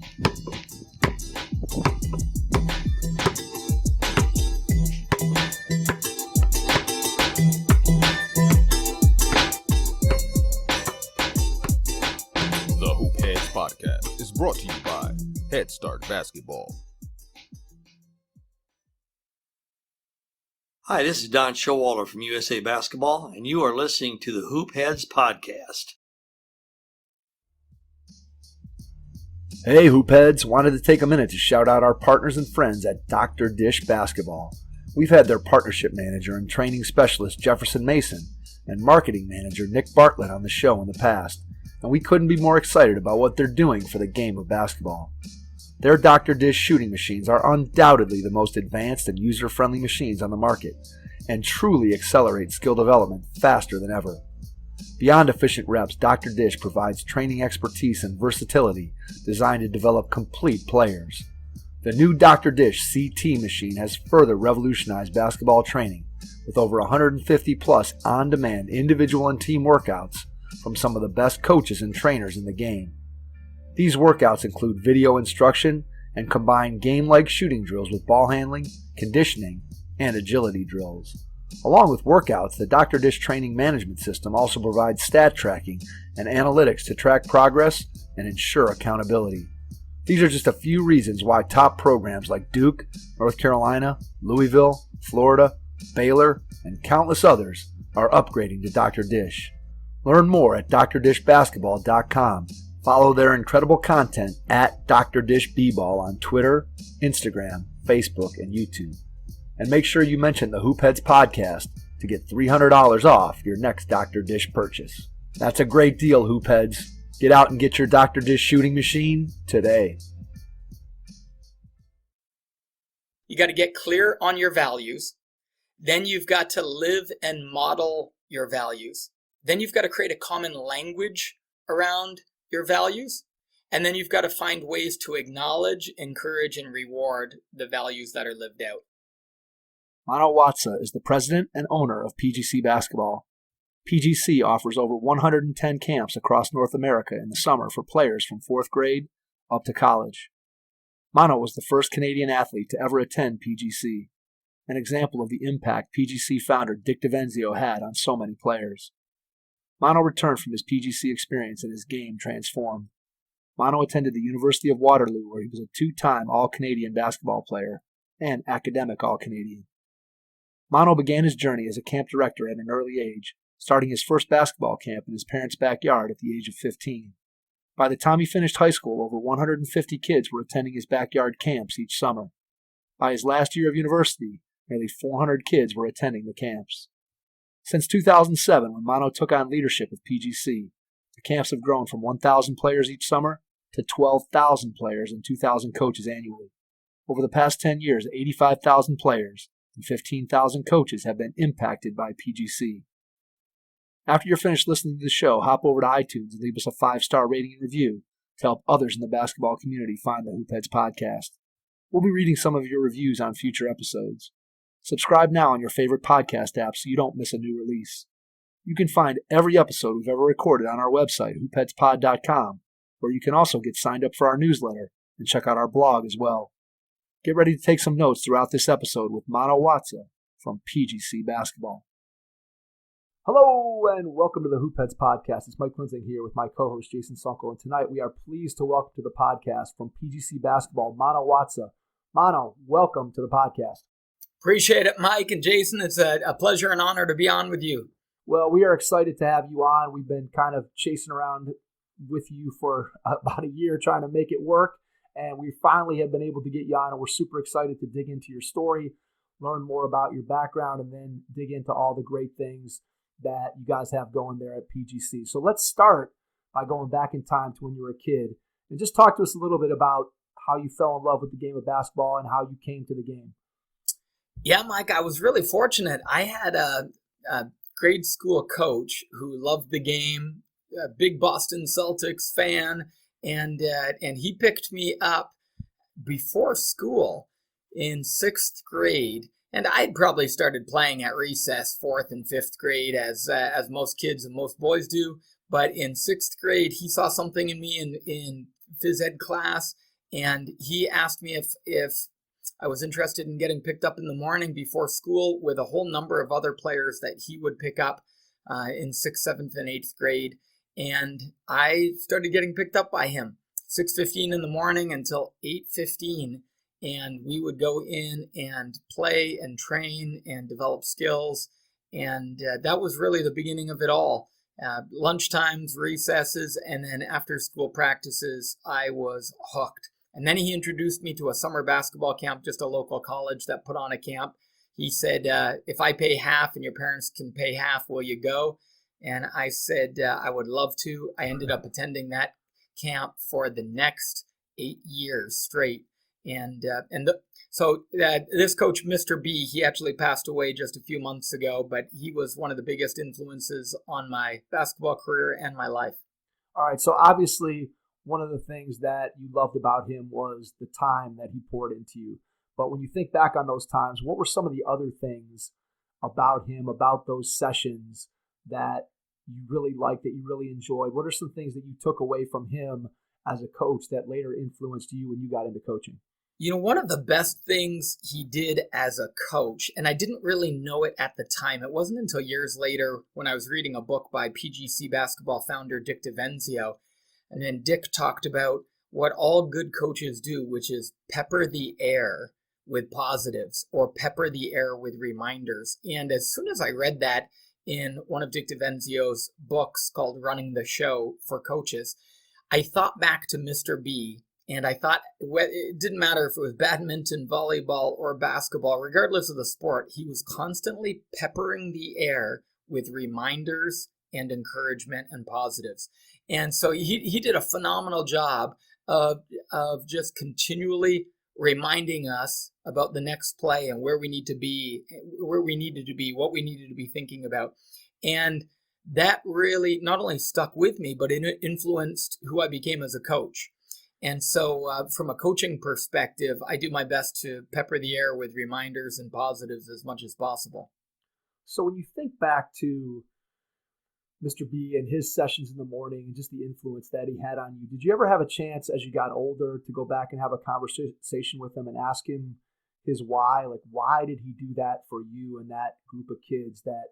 The Hoop Heads Podcast is brought to you by Head Start Basketball. Hi, this is Don Showalter from USA Basketball, and you are listening to the Hoop Heads Podcast. Hey Hoopheads, wanted to take a minute to shout out our partners and friends at Dr. Dish Basketball. We've had their partnership manager and training specialist Jefferson Mason and marketing manager Nick Bartlett on the show in the past, and we couldn't be more excited about what they're doing for the game of basketball. Their Dr. Dish shooting machines are undoubtedly the most advanced and user-friendly machines on the market, and truly accelerate skill development faster than ever. Beyond efficient reps, Dr. Dish provides training expertise and versatility designed to develop complete players. The new Dr. Dish CT machine has further revolutionized basketball training with over 150 plus on-demand individual and team workouts from some of the best coaches and trainers in the game. These workouts include video instruction and combine game-like shooting drills with ball handling, conditioning, and agility drills. Along with workouts, the Dr. Dish training management system also provides stat tracking and analytics to track progress and ensure accountability. These are just a few reasons why top programs like Duke, North Carolina, Louisville, Florida, Baylor, and countless others are upgrading to Dr. Dish. Learn more at drdishbasketball.com. Follow their incredible content at Dr. Dish B-Ball on Twitter, Instagram, Facebook, and YouTube. And make sure you mention the Hoopheads Podcast to get $300 off your next Dr. Dish purchase. That's a great deal, Hoopheads. Get out and get your Dr. Dish shooting machine today. You got to get clear on your values. Then you've got to live and model your values. Then you've got to create a common language around your values. And then you've got to find ways to acknowledge, encourage, and reward the values that are lived out. Mano Watsa is the president and owner of PGC Basketball. PGC offers over 110 camps across North America in the summer for players from 4th grade up to college. Mano was the first Canadian athlete to ever attend PGC, an example of the impact PGC founder Dick DeVenzio had on so many players. Mano returned from his PGC experience and his game transformed. Mano attended the University of Waterloo, where he was a 2-time All-Canadian basketball player and academic All-Canadian. Mano began his journey as a camp director at an early age, starting his first basketball camp in his parents' backyard at the age of 15. By the time he finished high school, over 150 kids were attending his backyard camps each summer. By his last year of university, nearly 400 kids were attending the camps. Since 2007, when Mano took on leadership of PGC, the camps have grown from 1,000 players each summer to 12,000 players and 2,000 coaches annually. Over the past 10 years, 85,000 players and 15,000 coaches have been impacted by PGC. After you're finished listening to the show, hop over to iTunes and leave us a 5-star rating and review to help others in the basketball community find the Hoopheads Podcast. We'll be reading some of your reviews on future episodes. Subscribe now on your favorite podcast app so you don't miss a new release. You can find every episode we've ever recorded on our website, hoopheadspod.com, where you can also get signed up for our newsletter and check out our blog as well. Get ready to take some notes throughout this episode with Mano Watsa from PGC Basketball. Hello and welcome to the Hoopheads Podcast. It's Mike Linsing here with my co-host Jason Sunkel, and tonight we are pleased to welcome to the podcast from PGC Basketball, Mano Watsa. Mano, welcome to the podcast. Appreciate it, Mike and Jason. It's a pleasure and honor to be on with you. Well, we are excited to have you on. We've been kind of chasing around with you for about a year trying to make it work, and we finally have been able to get you on, and we're super excited to dig into your story, learn more about your background, and then dig into all the great things that you guys have going there at PGC. So let's start by going back in time to when you were a kid, and just talk to us a little bit about how you fell in love with the game of basketball and how you came to the game. Yeah, Mike, I was really fortunate. I had a grade school coach who loved the game, a big Boston Celtics fan, and he picked me up before school in 6th grade. And I'd probably started playing at recess, 4th and 5th grade, as most kids and most boys do. But in 6th grade, he saw something in me in phys ed class, And he asked me if I was interested in getting picked up in the morning before school with a whole number of other players that he would pick up in 6th, 7th, and 8th grade. And I started getting picked up by him 6:15 in the morning until 8:15. And we would go in and play and train and develop skills. And that was really the beginning of it all. Lunchtimes, recesses, and then after school practices, I was hooked. And then he introduced me to a summer basketball camp, just a local college that put on a camp. He said, if I pay half and your parents can pay half, will you go? And I said, I would love to. I ended up attending that camp for the next 8 years straight. So this coach, Mr. B, he actually passed away just a few months ago, but he was one of the biggest influences on my basketball career and my life. All right, so obviously one of the things that you loved about him was the time that he poured into you. But when you think back on those times, what were some of the other things about him, about those sessions that you really liked, that you really enjoyed? What are some things that you took away from him as a coach that later influenced you when you got into coaching? You know, one of the best things he did as a coach, and I didn't really know it at the time, it wasn't until years later when I was reading a book by PGC basketball founder Dick DeVenzio, and then Dick talked about what all good coaches do, which is pepper the air with positives or pepper the air with reminders. And as soon as I read that in one of Dick DeVenzio's books called Running the Show for Coaches, I thought back to Mr. B. And I thought it didn't matter if it was badminton, volleyball, or basketball, regardless of the sport, he was constantly peppering the air with reminders and encouragement and positives. And so he did a phenomenal job of just continually reminding us about the next play and where we need to be, where we needed to be, what we needed to be thinking about. And that really not only stuck with me, but it influenced who I became as a coach. And so from a coaching perspective, I do my best to pepper the air with reminders and positives as much as possible. So when you think back to Mr. B and his sessions in the morning and just the influence that he had on you, did you ever have a chance as you got older to go back and have a conversation with him and ask him his why? Like, why did he do that for you and that group of kids that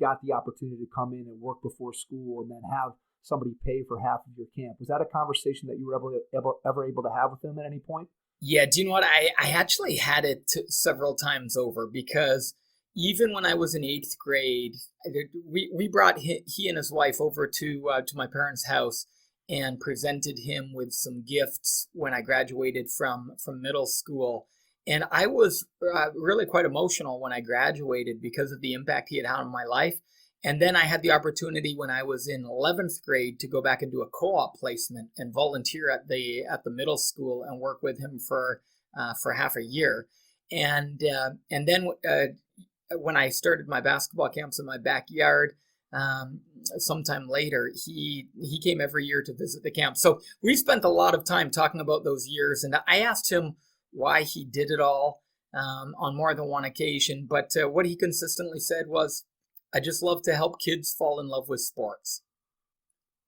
got the opportunity to come in and work before school and then have somebody pay for half of your camp? Was that a conversation that you were ever able to have with him at any point? Yeah, do you know what? I actually had it several times over, because even when I was in 8th grade, we brought he and his wife over to my parents' house and presented him with some gifts when I graduated from middle school. And I was really quite emotional when I graduated because of the impact he had had on my life. And then I had the opportunity when I was in 11th grade to go back and do a co-op placement and volunteer at the middle school and work with him for half a year. And then when I started my basketball camps in my backyard, sometime later, he came every year to visit the camp. So we spent a lot of time talking about those years, and I asked him why he did it all on more than one occasion. But what he consistently said was, I just love to help kids fall in love with sports.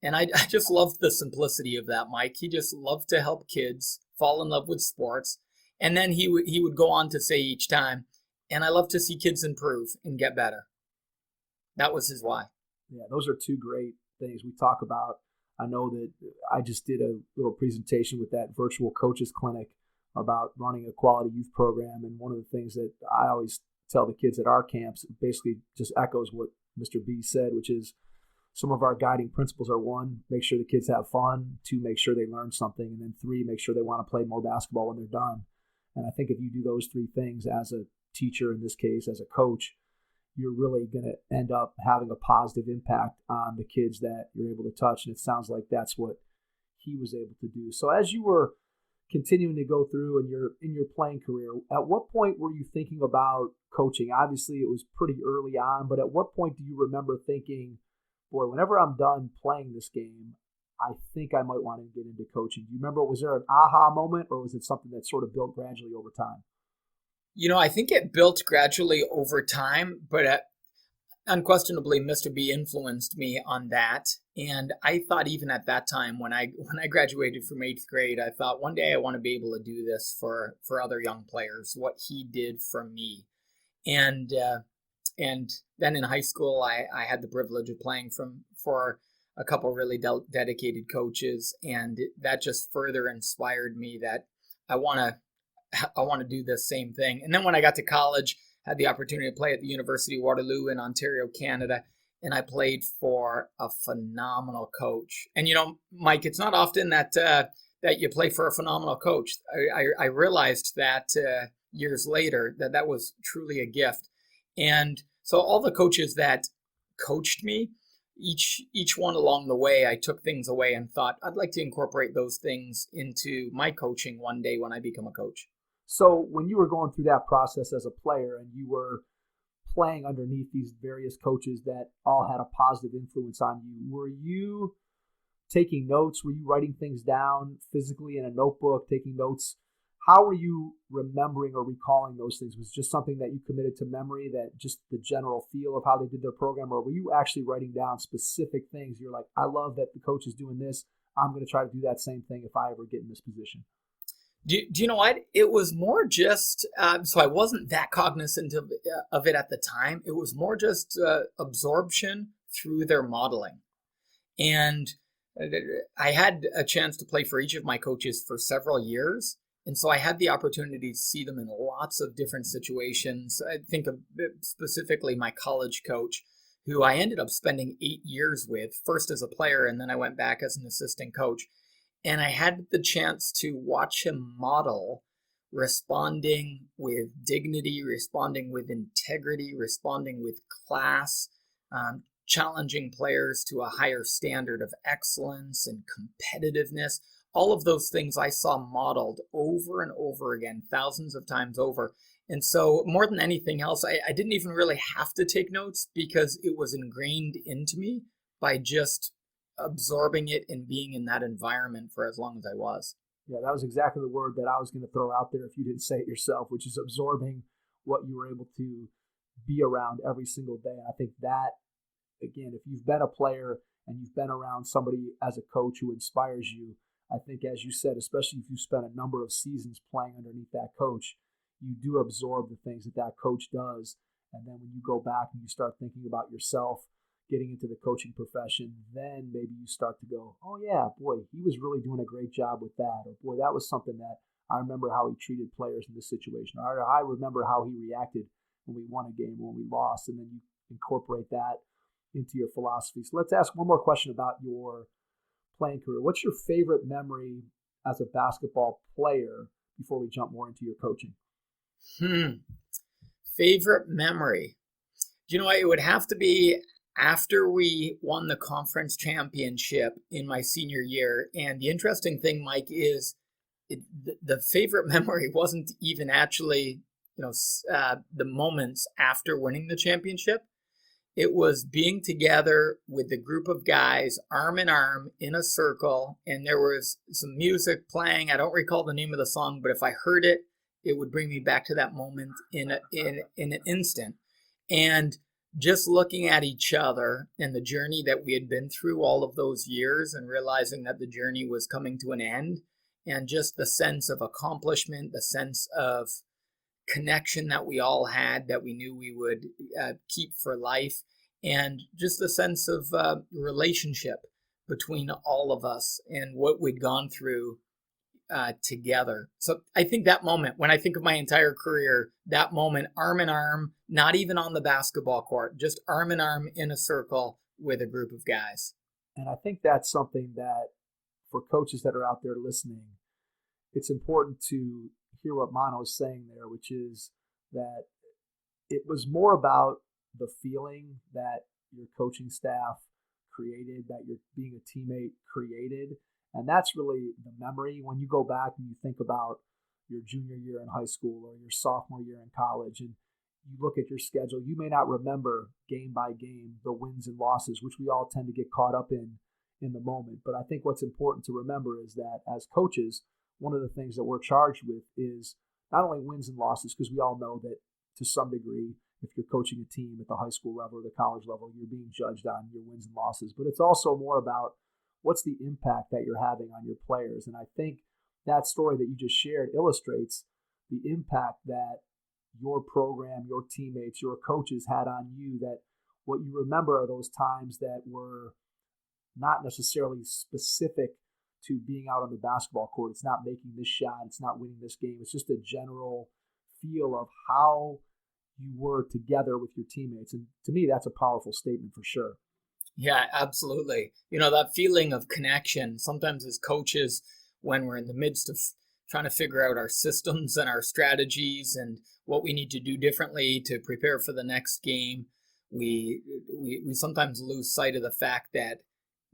And I just loved the simplicity of that, Mike. He just loved to help kids fall in love with sports. And then he would go on to say each time, and I love to see kids improve and get better. That was his why. Yeah, those are two great things we talk about. I know that I just did a little presentation with that virtual coaches clinic about running a quality youth program. And one of the things that I always tell the kids at our camps basically just echoes what Mr. B said, which is some of our guiding principles are: 1, make sure the kids have fun; 2, make sure they learn something; and then 3, make sure they want to play more basketball when they're done. And I think if you do those 3 things as a teacher, in this case, as a coach, you're really going to end up having a positive impact on the kids that you're able to touch. And it sounds like that's what he was able to do. So as you were continuing to go through in your playing career, at what point were you thinking about coaching? Obviously, it was pretty early on, but at what point do you remember thinking, boy, whenever I'm done playing this game, I think I might want to get into coaching? Do you remember, was there an aha moment, or was it something that sort of built gradually over time? You know, I think it built gradually over time, but unquestionably, Mr. B influenced me on that. And I thought even at that time, when I graduated from 8th grade, I thought one day I want to be able to do this for other young players, what he did for me. And then in high school, I had the privilege of playing for a couple really dedicated coaches, and that just further inspired me that I want to do this same thing. And then when I got to college, had the opportunity to play at the University of Waterloo in Ontario, Canada, and I played for a phenomenal coach. And Mike, it's not often that you play for a phenomenal coach. I realized that years later that was truly a gift. And so all the coaches that coached me, each one along the way, I took things away and thought, I'd like to incorporate those things into my coaching one day when I become a coach. So when you were going through that process as a player and you were playing underneath these various coaches that all had a positive influence on you, were you taking notes? Were you writing things down physically in a notebook, taking notes? How were you remembering or recalling those things? Was it just something that you committed to memory, that just the general feel of how they did their program, or were you actually writing down specific things? You're like, I love that the coach is doing this. I'm going to try to do that same thing if I ever get in this position. Do you know what? It was more just, so I wasn't that cognizant of it at the time. It was more just absorption through their modeling. And I had a chance to play for each of my coaches for several years. And so I had the opportunity to see them in lots of different situations. I think of specifically my college coach, who I ended up spending 8 years with, first as a player, and then I went back as an assistant coach. And I had the chance to watch him model responding with dignity, responding with integrity, responding with class, challenging players to a higher standard of excellence and competitiveness. All of those things I saw modeled over and over again, thousands of times over. And so more than anything else, I didn't even really have to take notes because it was ingrained into me by just absorbing it and being in that environment for as long as I was. Yeah, that was exactly the word that I was going to throw out there if you didn't say it yourself, which is absorbing what you were able to be around every single day. I think that, again, if you've been a player and you've been around somebody as a coach who inspires you, I think, as you said, especially if you spent a number of seasons playing underneath that coach, you do absorb the things that that coach does. And then when you go back and you start thinking about yourself getting into the coaching profession, then maybe you start to go, oh yeah, boy, he was really doing a great job with that. Or boy, that was something that I remember how he treated players in this situation. Or I remember how he reacted when we won a game, when we lost. And then you incorporate that into your philosophy. So let's ask one more question about your playing career. What's your favorite memory as a basketball player before we jump more into your coaching? Favorite memory. You know, it would have to be after we won the conference championship in my senior year. And the interesting thing, Mike, is the favorite memory wasn't even actually, the moments after winning the championship. It was being together with the group of guys, arm in arm, in a circle, and there was some music playing. I don't recall the name of the song, but if I heard it, it would bring me back to that moment in an instant. And just looking at each other and the journey that we had been through all of those years and realizing that the journey was coming to an end, and just the sense of accomplishment, the sense of connection that we all had that we knew we would keep for life, and just the sense of relationship between all of us and what we'd gone through together. So I think that moment, when I think of my entire career, that moment, arm in arm, not even on the basketball court, just arm in arm in a circle with a group of guys. And I think that's something that for coaches that are out there listening, it's important to hear what Mano is saying there, which is that it was more about the feeling that your coaching staff created, that you're being a teammate created. And that's really the memory when you go back and you think about your junior year in high school or your sophomore year in college, and you look at your schedule, you may not remember game by game the wins and losses, which we all tend to get caught up in the moment. But I think what's important to remember is that as coaches, one of the things that we're charged with is not only wins and losses, because we all know that to some degree if you're coaching a team at the high school level or the college level, you're being judged on your wins and losses. But it's also more about what's the impact that you're having on your players. And I think that story that you just shared illustrates the impact that your program, your teammates, your coaches had on you, that what you remember are those times that were not necessarily specific to being out on the basketball court. It's not making this shot. It's not winning this game. It's just a general feel of how you were together with your teammates. And to me, that's a powerful statement for sure. Yeah, absolutely. That feeling of connection, sometimes as coaches, when we're in the midst of trying to figure out our systems and our strategies and what we need to do differently to prepare for the next game, we sometimes lose sight of the fact that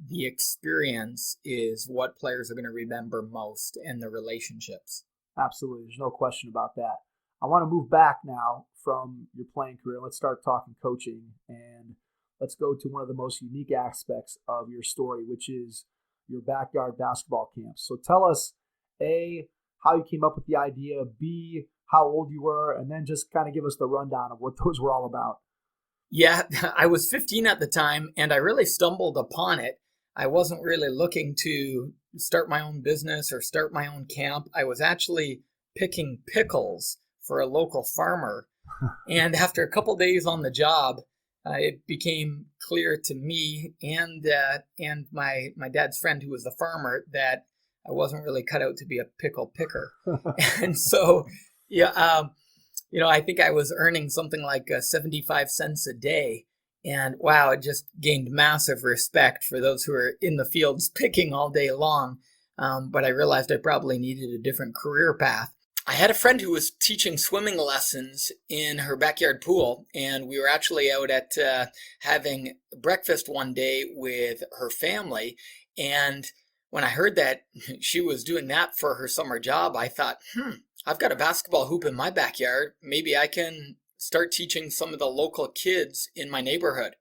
the experience is what players are going to remember most, and the relationships. Absolutely. There's no question about that. I want to move back now from your playing career. Let's start talking coaching, and let's go to one of the most unique aspects of your story, which is your backyard basketball camps. So tell us, A, how you came up with the idea, B, how old you were, and then just kind of give us the rundown of what those were all about. Yeah, I was 15 at the time, and I really stumbled upon it. I wasn't really looking to start my own business or start my own camp. I was actually picking pickles for a local farmer. And after a couple days on the job, it became clear to me and my dad's friend, who was the farmer, that I wasn't really cut out to be a pickle picker. And so, I think I was earning something like 75 cents a day. And wow, it just gained massive respect for those who are in the fields picking all day long. But I realized I probably needed a different career path. I had a friend who was teaching swimming lessons in her backyard pool, and we were actually out at having breakfast one day with her family. And when I heard that she was doing that for her summer job, I thought, I've got a basketball hoop in my backyard. Maybe I can start teaching some of the local kids in my neighborhood.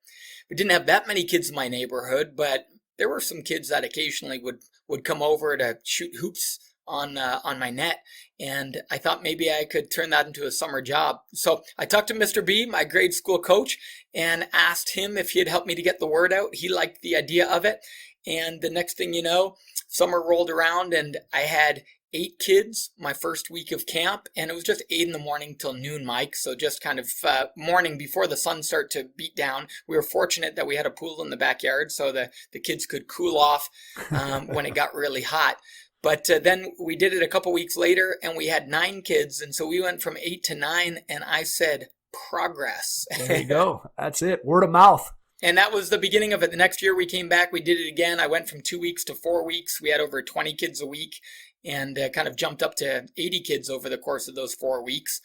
We didn't have that many kids in my neighborhood, but there were some kids that occasionally would come over to shoot hoops on my net, and I thought maybe I could turn that into a summer job. So I talked to Mr. B, my grade school coach, and asked him if he'd help me to get the word out. He liked the idea of it, and the next thing you know, summer rolled around, and I had 8 kids my first week of camp, and it was just 8 in the morning till noon, Mike. So just kind of morning before the sun started to beat down. We were fortunate that we had a pool in the backyard so the kids could cool off when it got really hot. But then we did it a couple weeks later, and we had 9 kids. And so we went from 8 to 9, and I said, progress. There you go. That's it. Word of mouth. And that was the beginning of it. The next year we came back, we did it again. I went from 2 weeks to 4 weeks. We had over 20 kids a week, and kind of jumped up to 80 kids over the course of those 4 weeks.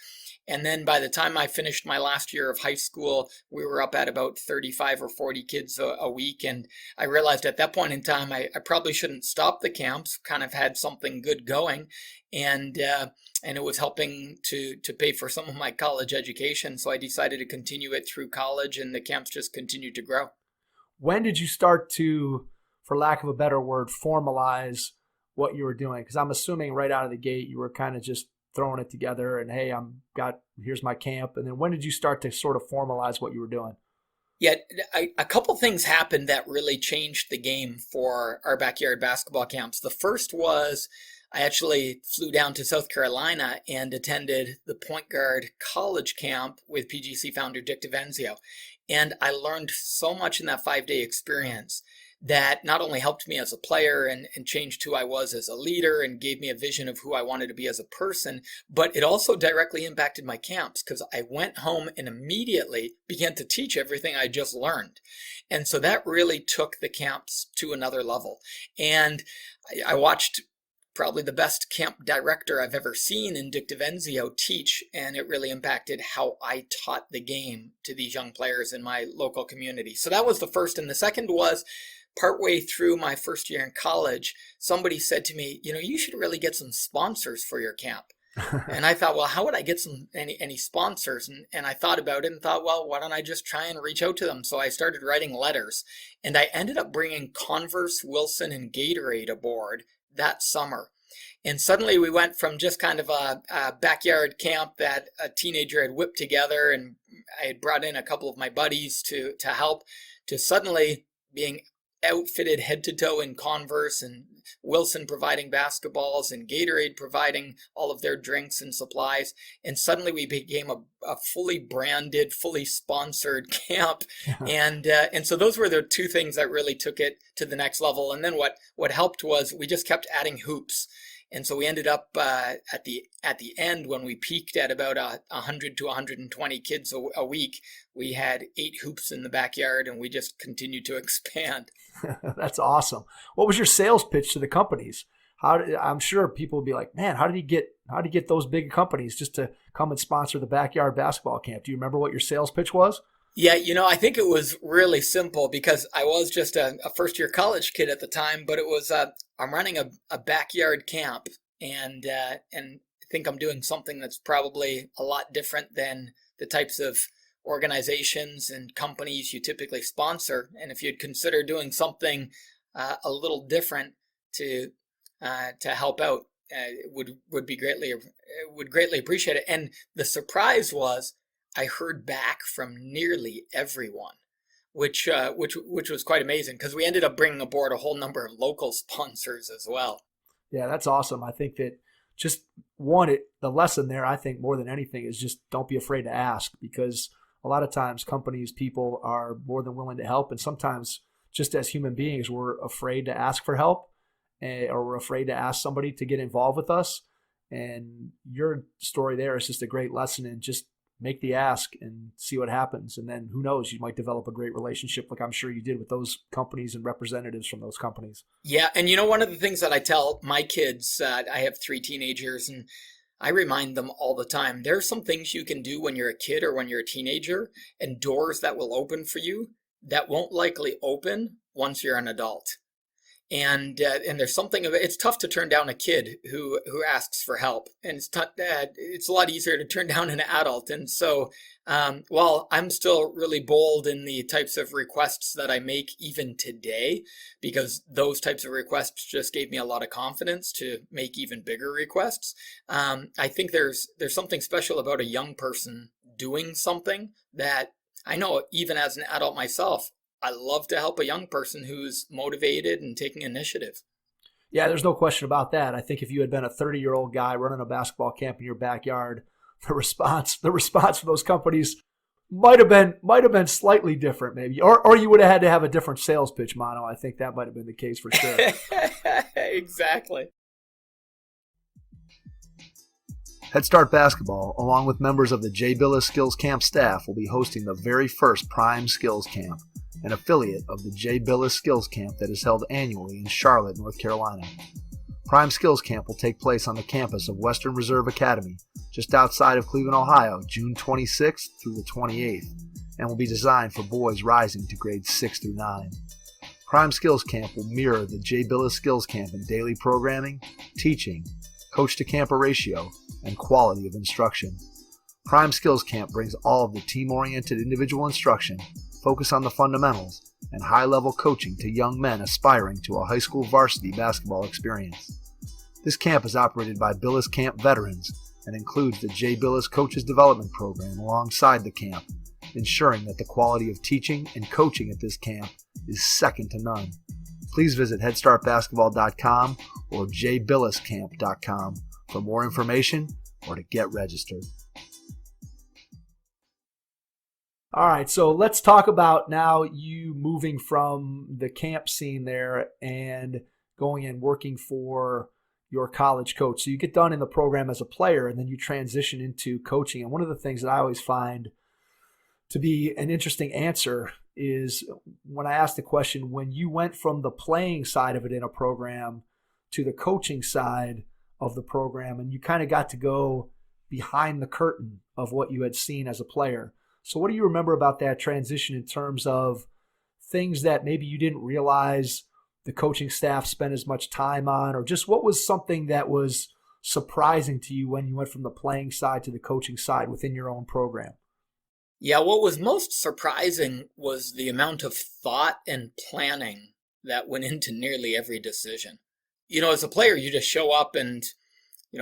And then by the time I finished my last year of high school, we were up at about 35 or 40 kids a week. And I realized at that point in time, I probably shouldn't stop the camps, kind of had something good going. And it was helping to pay for some of my college education. So I decided to continue it through college, and the camps just continued to grow. When did you start to, for lack of a better word, formalize what you were doing? Because I'm assuming right out of the gate, you were kind of just throwing it together and, hey, here's my camp. And then when did you start to sort of formalize what you were doing? Yeah, a couple things happened that really changed the game for our backyard basketball camps. The first was I actually flew down to South Carolina and attended the point guard college camp with PGC founder Dick DeVenzio. And I learned so much in that 5-day experience that not only helped me as a player and changed who I was as a leader and gave me a vision of who I wanted to be as a person, but it also directly impacted my camps, because I went home and immediately began to teach everything I just learned. And so that really took the camps to another level. And I watched probably the best camp director I've ever seen in Dick DeVenzio teach, and it really impacted how I taught the game to these young players in my local community. So that was the first. And the second was, partway through my first year in college, somebody said to me, you should really get some sponsors for your camp. And I thought, well, how would I get any sponsors? And I thought about it and thought, well, why don't I just try and reach out to them? So I started writing letters, and I ended up bringing Converse, Wilson, and Gatorade aboard that summer. And suddenly we went from just kind of a backyard camp that a teenager had whipped together, and I had brought in a couple of my buddies to help, to suddenly being outfitted head to toe in Converse, and Wilson providing basketballs and Gatorade providing all of their drinks and supplies. And suddenly we became a fully branded, fully sponsored camp. And so those were the two things that really took it to the next level. And then what helped was we just kept adding hoops. And so we ended up at the end, when we peaked at about 100 to 120 kids a week, we had 8 hoops in the backyard, and we just continued to expand. That's awesome. What was your sales pitch to the companies? I'm sure people would be like, man, how did you get those big companies just to come and sponsor the backyard basketball camp? Do you remember what your sales pitch was? Yeah, I think it was really simple, because I was just a first-year college kid at the time, but it was I'm running a backyard camp, and I think I'm doing something that's probably a lot different than the types of organizations and companies you typically sponsor. And if you'd consider doing something a little different to help out, would greatly appreciate it. And the surprise was, I heard back from nearly everyone, which was quite amazing, because we ended up bringing aboard a whole number of local sponsors as well. Yeah, that's awesome. I think that just the lesson there, I think more than anything, is just don't be afraid to ask, because a lot of times companies, people are more than willing to help. And sometimes just as human beings, we're afraid to ask for help, or we're afraid to ask somebody to get involved with us. And your story there is just a great lesson in just make the ask and see what happens. And then who knows, you might develop a great relationship, like I'm sure you did with those companies and representatives from those companies. Yeah. And one of the things that I tell my kids, I have 3 teenagers, and I remind them all the time, there are some things you can do when you're a kid or when you're a teenager, and doors that will open for you that won't likely open once you're an adult. And there's something of it. It's tough to turn down a kid who asks for help, and it's a lot easier to turn down an adult. And so, while I'm still really bold in the types of requests that I make even today, because those types of requests just gave me a lot of confidence to make even bigger requests, I think there's something special about a young person doing something that I know, even as an adult myself, I love to help a young person who's motivated and taking initiative. Yeah, there's no question about that. I think if you had been a 30-year-old guy running a basketball camp in your backyard, the response from those companies might have been slightly different, maybe, or you would have had to have a different sales pitch, Mano. I think that might have been the case for sure. Exactly. Head Start Basketball, along with members of the J. Billis Skills Camp staff, will be hosting the very first Prime Skills Camp, an affiliate of the J. Billis Skills Camp that is held annually in Charlotte, North Carolina. Prime Skills Camp will take place on the campus of Western Reserve Academy, just outside of Cleveland, Ohio, June 26th through the 28th, and will be designed for boys rising to grades 6 through 9. Prime Skills Camp will mirror the J. Billis Skills Camp in daily programming, teaching, coach-to-camper ratio, and quality of instruction. Prime Skills Camp brings all of the team-oriented individual instruction, focus on the fundamentals, and high-level coaching to young men aspiring to a high school varsity basketball experience. This camp is operated by Billis Camp veterans and includes the J. Billis Coaches Development Program alongside the camp, ensuring that the quality of teaching and coaching at this camp is second to none. Please visit headstartbasketball.com or jbilliscamp.com for more information or to get registered. All right, so let's talk about now you moving from the camp scene there and going and working for your college coach. So you get done in the program as a player, and then you transition into coaching. And one of the things that I always find to be an interesting answer is when I ask the question, when you went from the playing side of it in a program to the coaching side of the program, and you kind of got to go behind the curtain of what you had seen as a player. So what do you remember about that transition in terms of things that maybe you didn't realize the coaching staff spent as much time on, or just what was something that was surprising to you when you went from the playing side to the coaching side within your own program? Yeah, what was most surprising was the amount of thought and planning that went into nearly every decision. as a player, you just show up and,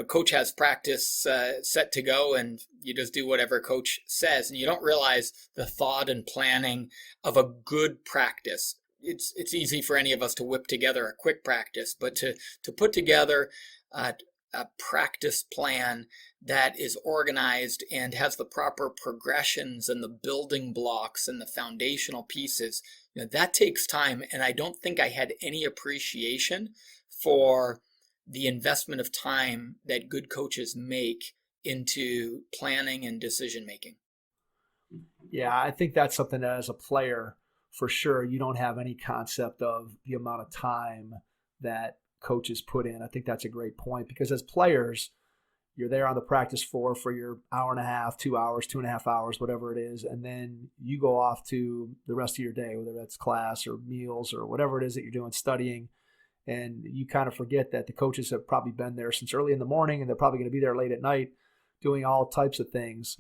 coach has practice set to go, and you just do whatever coach says, and you don't realize the thought and planning of a good practice. It's easy for any of us to whip together a quick practice, but to put together a practice plan that is organized and has the proper progressions and the building blocks and the foundational pieces, that takes time. And I don't think I had any appreciation for the investment of time that good coaches make into planning and decision making. Yeah, I think that's something that as a player, for sure, you don't have any concept of the amount of time that coaches put in. I think that's a great point, because as players, you're there on the practice floor for your hour and a half, 2 hours, 2.5 hours, whatever it is. And then you go off to the rest of your day, whether that's class or meals or whatever it is that you're doing, studying. And you kind of forget that the coaches have probably been there since early in the morning, and they're probably going to be there late at night doing all types of things.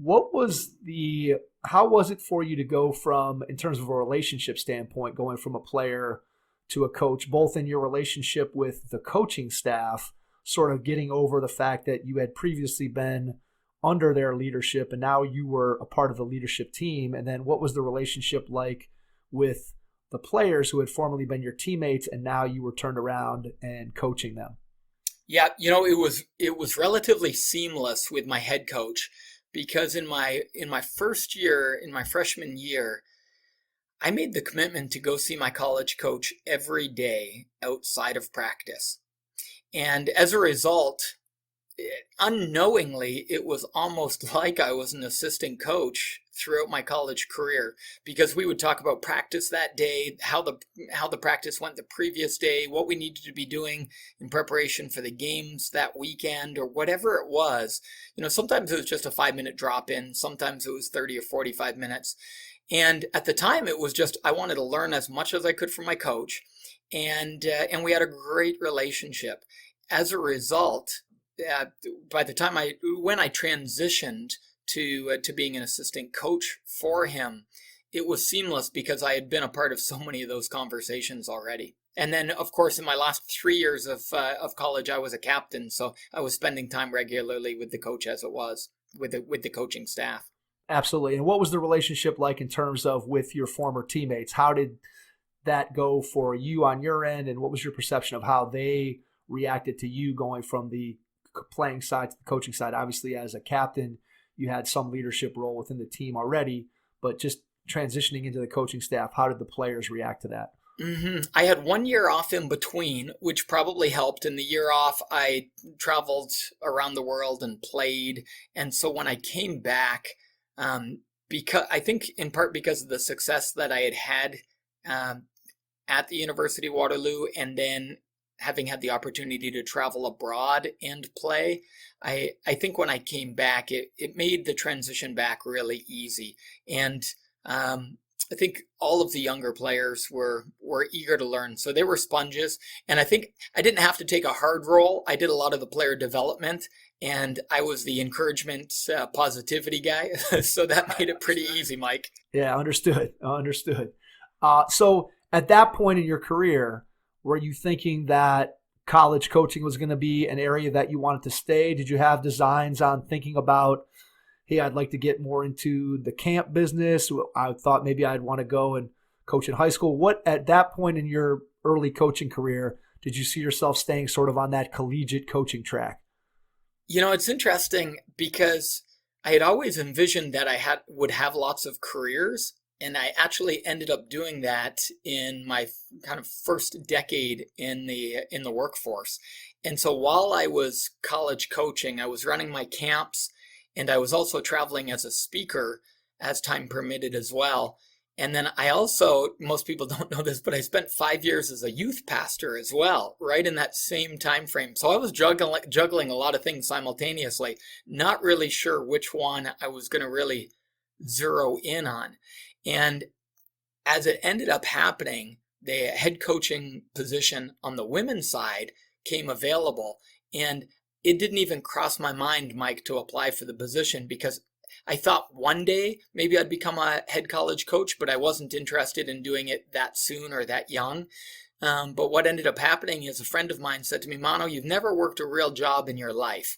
How was it for you to go from, in terms of a relationship standpoint, going from a player to a coach, both in your relationship with the coaching staff, sort of getting over the fact that you had previously been under their leadership and now you were a part of the leadership team? And then what was the relationship like with the players who had formerly been your teammates and now you were turned around and coaching them? Yeah, it was relatively seamless with my head coach, because in my first year, in my freshman year, I made the commitment to go see my college coach every day outside of practice. And as a result, unknowingly, it was almost like I was an assistant coach throughout my college career, because we would talk about practice that day, how the practice went the previous day, what we needed to be doing in preparation for the games that weekend, or whatever it was. Sometimes it was just a 5-minute drop in, sometimes it was 30 or 45 minutes. And at the time, it was just, I wanted to learn as much as I could from my coach, and we had a great relationship. As a result, by the time when I transitioned to being an assistant coach for him, it was seamless, because I had been a part of so many of those conversations already. And then, of course, in my last 3 years of college, I was a captain, so I was spending time regularly with the coach, as it was with the coaching staff. Absolutely. And what was the relationship like in terms of with your former teammates? How did that go for you on your end, and what was your perception of how they reacted to you going from the playing side to the coaching side? Obviously, as a captain, you had some leadership role within the team already, but just transitioning into the coaching staff, how did the players react to that? Mm-hmm. I had 1 year off in between, which probably helped. In the year off, I traveled around the world and played. And so when I came back, because I think in part because of the success that I had at the University of Waterloo, and then having had the opportunity to travel abroad and play, I think when I came back, it made the transition back really easy. And I think all of the younger players were eager to learn. So they were sponges. And I think I didn't have to take a hard role. I did a lot of the player development, and I was the encouragement, positivity guy. So that made it pretty easy, Mike. Yeah, understood. So at that point in your career, were you thinking that college coaching was going to be an area that you wanted to stay? Did you have designs on thinking about, hey, I'd like to get more into the camp business? I thought maybe I'd want to go and coach in high school. What, at that point in your early coaching career, did you see yourself staying sort of on that collegiate coaching track? It's interesting, because I had always envisioned that I would have lots of careers. And I actually ended up doing that in my kind of first decade in the workforce. And so while I was college coaching, I was running my camps, and I was also traveling as a speaker as time permitted as well. And then I also, most people don't know this, but I spent 5 years as a youth pastor as well, right in that same time frame. So I was juggling a lot of things simultaneously, not really sure which one I was going to really zero in on. And as it ended up happening, the head coaching position on the women's side came available. And it didn't even cross my mind, Mike, to apply for the position, because I thought one day maybe I'd become a head college coach, but I wasn't interested in doing it that soon or that young. But what ended up happening is a friend of mine said to me, Mano, you've never worked a real job in your life.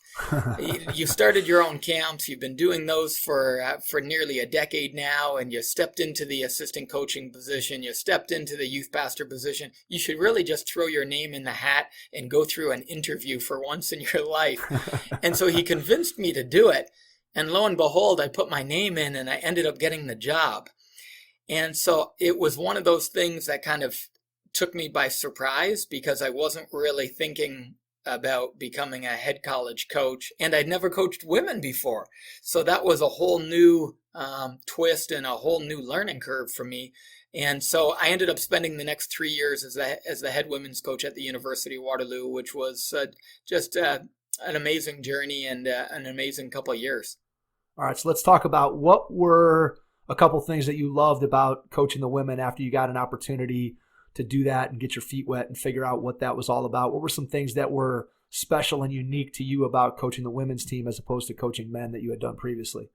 You started your own camps. You've been doing those for nearly a decade now, and you stepped into the assistant coaching position. You stepped into the youth pastor position. You should really just throw your name in the hat and go through an interview for once in your life. And so he convinced me to do it. And lo and behold, I put my name in and I ended up getting the job. And so it was one of those things that kind of took me by surprise because I wasn't really thinking about becoming a head college coach, and I'd never coached women before. So that was a whole new twist and a whole new learning curve for me. And so I ended up spending the next 3 years as the head women's coach at the University of Waterloo, which was just an amazing journey and an amazing couple of years. All right, so let's talk about what were a couple things that you loved about coaching the women after you got an opportunity to do that and get your feet wet and figure out what that was all about. What were some things that were special and unique to you about coaching the women's team as opposed to coaching men that you had done previously?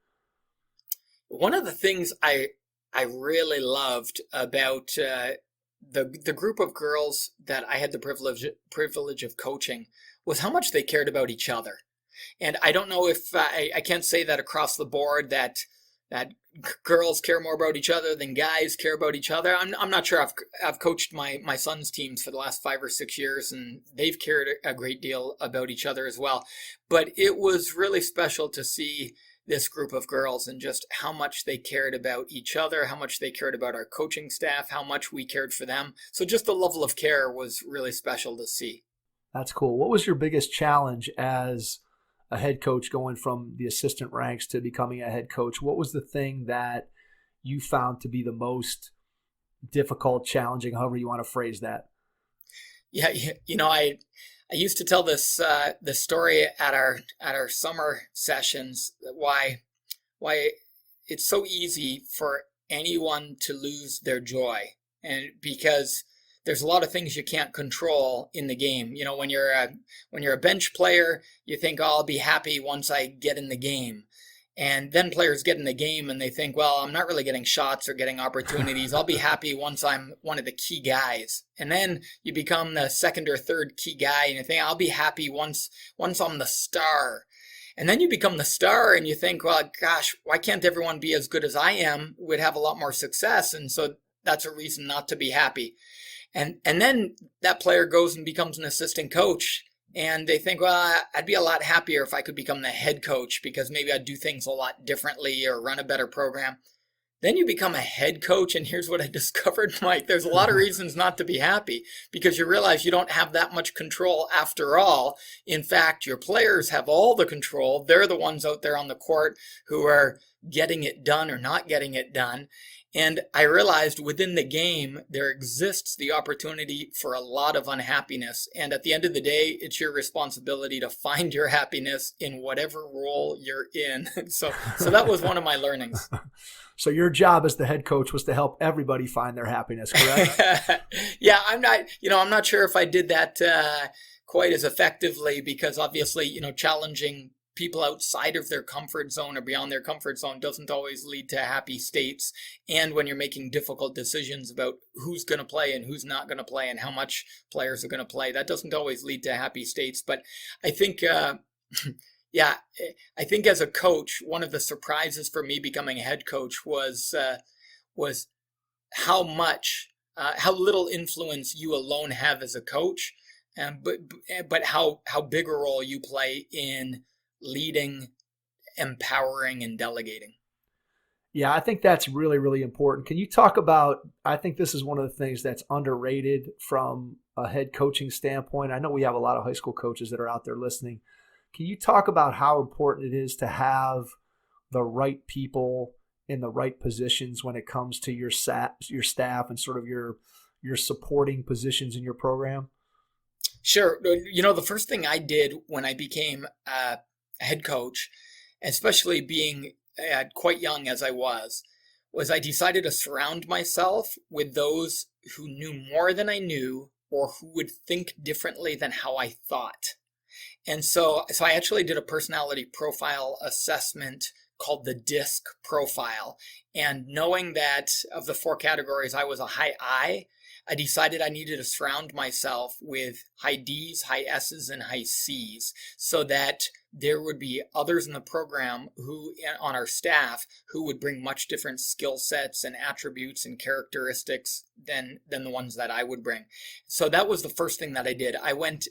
One of the things I really loved about the group of girls that I had the privilege of coaching was how much they cared about each other. And I don't know if I can't say that across the board that girls care more about each other than guys care about each other. I'm not sure. I've coached my son's teams for the last 5 or 6 years, and they've cared a great deal about each other as well. But it was really special to see this group of girls and just how much they cared about each other, how much they cared about our coaching staff, how much we cared for them. So just the level of care was really special to see. That's cool. What was your biggest challenge as a head coach going from the assistant ranks to becoming a head coach? What was the thing that you found to be the most difficult, challenging, however you want to phrase that? Yeah, I used to tell this story at our summer sessions, why it's so easy for anyone to lose their joy, and because there's a lot of things you can't control in the game. You know, when you're a bench player, you think, oh, I'll be happy once I get in the game. And then players get in the game and they think, well, I'm not really getting shots or getting opportunities. I'll be happy once I'm one of the key guys. And then you become the second or third key guy and you think, I'll be happy once I'm the star. And then you become the star and you think, well, gosh, why can't everyone be as good as I am? We'd have a lot more success. And so that's a reason not to be happy. And then that player goes and becomes an assistant coach, and they think, well, I'd be a lot happier if I could become the head coach because maybe I'd do things a lot differently or run a better program. Then you become a head coach, and here's what I discovered, Mike. There's a lot of reasons not to be happy because you realize you don't have that much control after all. In fact, your players have all the control. They're the ones out there on the court who are getting it done or not getting it done. And I realized within the game, there exists the opportunity for a lot of unhappiness. And at the end of the day, it's your responsibility to find your happiness in whatever role you're in. So that was one of my learnings. So your job as the head coach was to help everybody find their happiness, correct? Yeah, I'm not sure if I did that quite as effectively because obviously, challenging people outside of their comfort zone or beyond their comfort zone doesn't always lead to happy states. And when you're making difficult decisions about who's going to play and who's not going to play and how much players are going to play, that doesn't always lead to happy states. But I think, I think as a coach, one of the surprises for me becoming a head coach was how little influence you alone have as a coach, but how big a role you play in leading, empowering, and delegating. Yeah, I think that's really, really important. Can you talk about, I think this is one of the things that's underrated from a head coaching standpoint. I know we have a lot of high school coaches that are out there listening. Can you talk about how important it is to have the right people in the right positions when it comes to your staff and sort of your supporting positions in your program? Sure. The first thing I did when I became a head coach, especially being quite young as I was I decided to surround myself with those who knew more than I knew or who would think differently than how I thought. And so I actually did a personality profile assessment called the DISC profile. And knowing that of the 4 categories, I was a high I, I decided I needed to surround myself with high D's, high S's, and high C's so that there would be others in the program who, on our staff, who would bring much different skill sets and attributes and characteristics than the ones that I would bring. So that was the first thing that I did. I went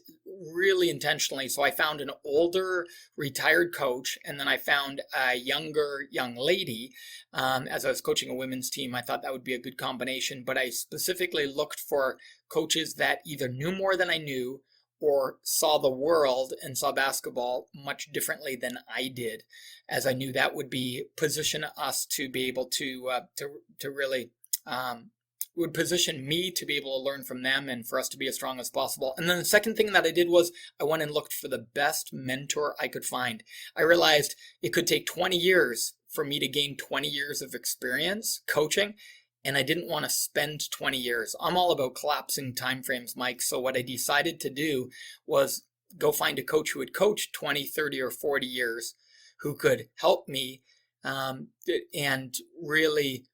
really intentionally. So I found an older retired coach, and then I found a younger young lady. As I was coaching a women's team, I thought that would be a good combination, but I specifically looked for coaches that either knew more than I knew or saw the world and saw basketball much differently than I did, as I knew that would be position us to be able to really would position me to be able to learn from them and for us to be as strong as possible. And then the second thing that I did was I went and looked for the best mentor I could find. I realized it could take 20 years for me to gain 20 years of experience coaching, and I didn't want to spend 20 years. I'm all about collapsing timeframes, Mike. So what I decided to do was go find a coach who had coached 20, 30, or 40 years, who could help me and really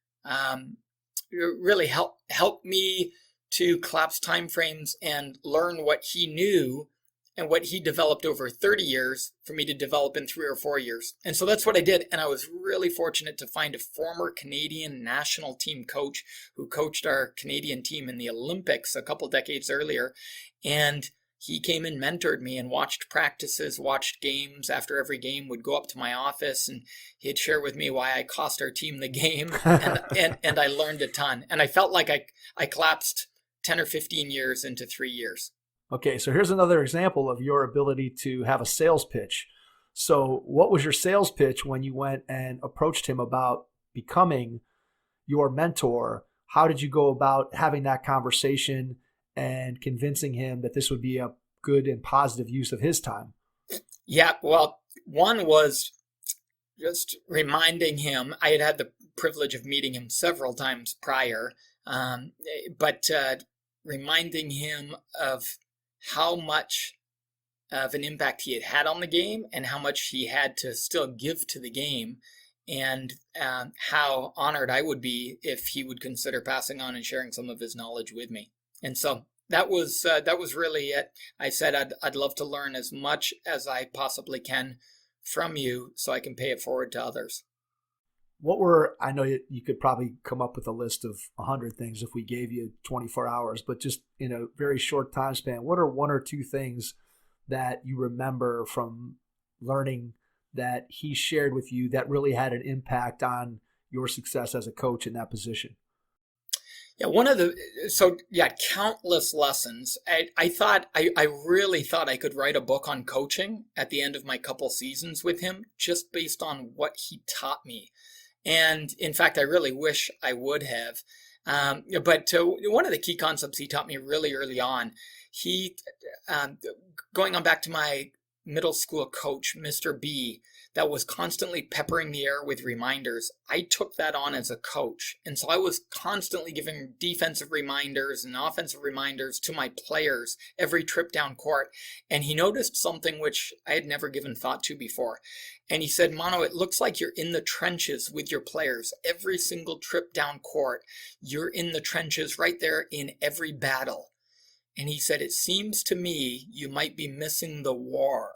help me to collapse timeframes and learn what he knew and what he developed over 30 years for me to develop in 3 or 4 years. And so that's what I did. And I was really fortunate to find a former Canadian national team coach who coached our Canadian team in the Olympics a couple decades earlier. And he came and mentored me and watched practices, watched games. After every game, would go up to my office and he'd share with me why I cost our team the game. And I learned a ton. And I felt like I collapsed 10 or 15 years into 3 years. Okay, so here's another example of your ability to have a sales pitch. So what was your sales pitch when you went and approached him about becoming your mentor? How did you go about having that conversation and convincing him that this would be a good and positive use of his time? Yeah, well, one was just reminding him. I had the privilege of meeting him several times prior, but reminding him of how much of an impact he had on the game and how much he had to still give to the game, and how honored I would be if he would consider passing on and sharing some of his knowledge with me. And so that was really it. I said I'd love to learn as much as I possibly can from you so I can pay it forward to others. I know you could probably come up with a list of 100 things if we gave you 24 hours, but just in a very short time span, what are 1 or 2 things that you remember from learning that he shared with you that really had an impact on your success as a coach in that position? Yeah, countless lessons. I really thought I could write a book on coaching at the end of my couple seasons with him, just based on what he taught me. And in fact, I really wish I would have. But one of the key concepts he taught me really early on, going on back to my middle school coach, Mr. B, that was constantly peppering the air with reminders. I took that on as a coach. And so I was constantly giving defensive reminders and offensive reminders to my players every trip down court. And he noticed something which I had never given thought to before. And he said, "Mano, it looks like you're in the trenches with your players. Every single trip down court, you're in the trenches right there in every battle." And he said, "It seems to me you might be missing the war."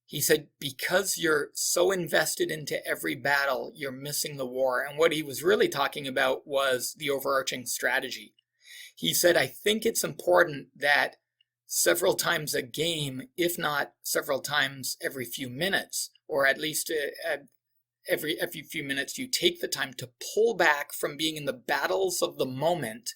He said, "Because you're so invested into every battle, you're missing the war." And what he was really talking about was the overarching strategy. He said, "I think it's important that several times a game, if not several times every few minutes, or at least every few minutes, you take the time to pull back from being in the battles of the moment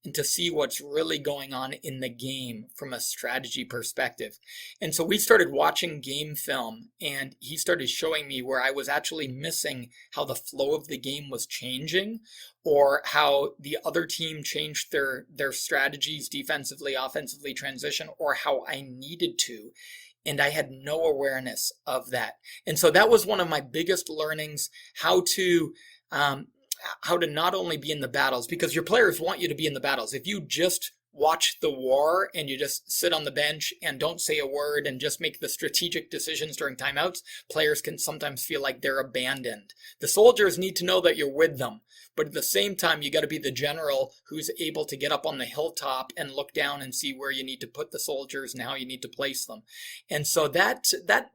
and to see what's really going on in the game from a strategy perspective." And so we started watching game film, and he started showing me where I was actually missing how the flow of the game was changing, or how the other team changed their strategies defensively, offensively, transition, or how I needed to. And I had no awareness of that. And so that was one of my biggest learnings, how to not only be in the battles, because your players want you to be in the battles. If you just watch the war and you just sit on the bench and don't say a word and just make the strategic decisions during timeouts, players can sometimes feel like they're abandoned. The soldiers need to know that you're with them, but at the same time, you got to be the general who's able to get up on the hilltop and look down and see where you need to put the soldiers and how you need to place them. And so that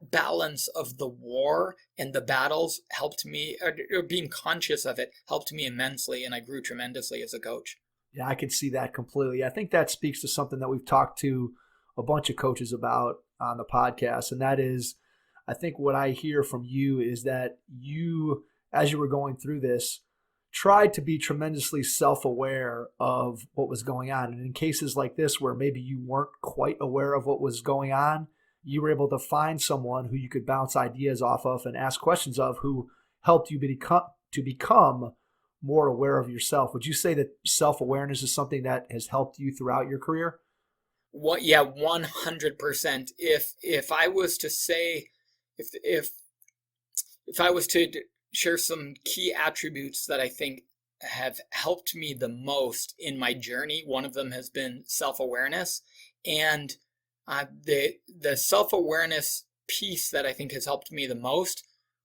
balance of the war and the battles helped me, or being conscious of it helped me immensely, and I grew tremendously as a coach. Yeah, I can see that completely. I think that speaks to something that we've talked to a bunch of coaches about on the podcast. And that is, I think what I hear from you is that you, as you were going through this, tried to be tremendously self-aware of what was going on. And in cases like this, where maybe you weren't quite aware of what was going on, you were able to find someone who you could bounce ideas off of and ask questions of, who helped you become more aware of yourself. Would you say that self-awareness is something that has helped you throughout your career? What? Yeah, 100%. If I was to say, if I was to share some key attributes that I think have helped me the most in my journey, one of them has been self-awareness. And the self-awareness piece that I think has helped me the most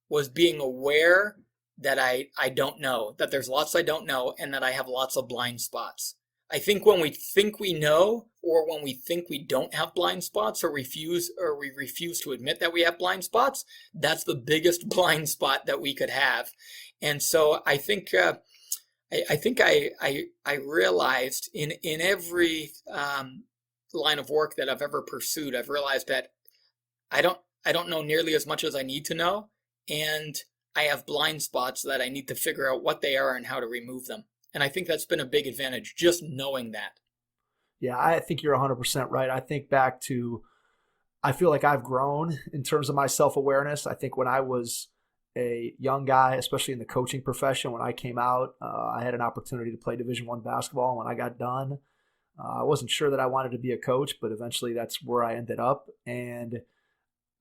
was being aware that I don't know, that there's lots I don't know, and that I have lots of blind spots. I think when we think we know, or when we think we don't have blind spots, or we refuse to admit that we have blind spots, that's the biggest blind spot that we could have. And so I think I realized in every line of work that I've ever pursued, I've realized that I don't know nearly as much as I need to know, and I have blind spots that I need to figure out what they are and how to remove them. And I think that's been a big advantage, just knowing that. Yeah, I think you're 100% right. I think back to, I feel like I've grown in terms of my self-awareness. I think when I was a young guy, especially in the coaching profession, when I came out, I had an opportunity to play Division I basketball. When I got done, I wasn't sure that I wanted to be a coach, but eventually that's where I ended up. And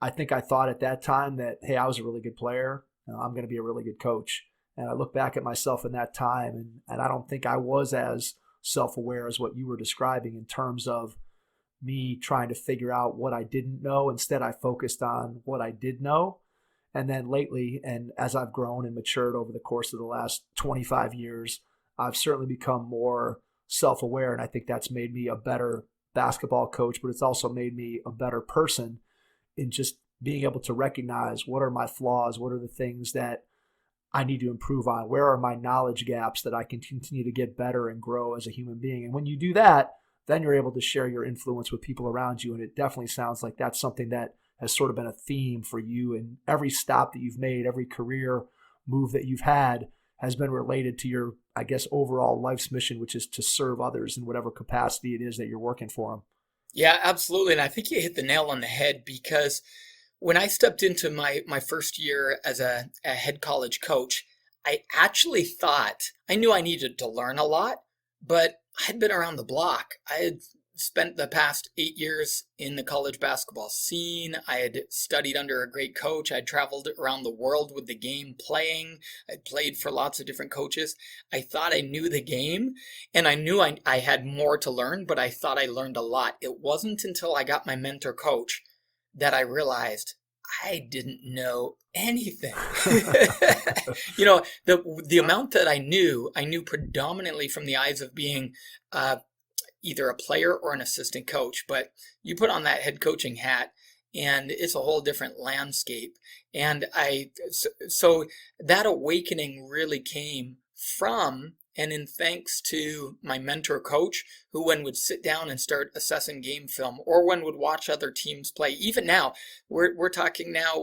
I think I thought at that time that, hey, I was a really good player. I'm going to be a really good coach. And I look back at myself in that time, and I don't think I was as self-aware as what you were describing in terms of me trying to figure out what I didn't know. Instead, I focused on what I did know. And then lately, and as I've grown and matured over the course of the last 25 years, I've certainly become more self-aware. And I think that's made me a better basketball coach, but it's also made me a better person in just being able to recognize what are my flaws, what are the things that I need to improve on, where are my knowledge gaps that I can continue to get better and grow as a human being. And when you do that, then you're able to share your influence with people around you. And it definitely sounds like that's something that has sort of been a theme for you. And every stop that you've made, every career move that you've had has been related to your, I guess, overall life's mission, which is to serve others in whatever capacity it is that you're working for them. Yeah, absolutely. And I think you hit the nail on the head, because when I stepped into my first year as a head college coach, I actually thought, I knew I needed to learn a lot, but I had been around the block. I had spent the past 8 years in the college basketball scene. I had studied under a great coach. I'd traveled around the world with the game playing. I'd played for lots of different coaches. I thought I knew the game, and I knew I had more to learn, but I thought I learned a lot. It wasn't until I got my mentor coach that I realized I didn't know anything. The amount that I knew predominantly from the eyes of being either a player or an assistant coach. But you put on that head coaching hat, and it's a whole different landscape. And so that awakening really came from, and in thanks to my mentor coach, who when would sit down and start assessing game film, or when would watch other teams play. Even now, we're talking now,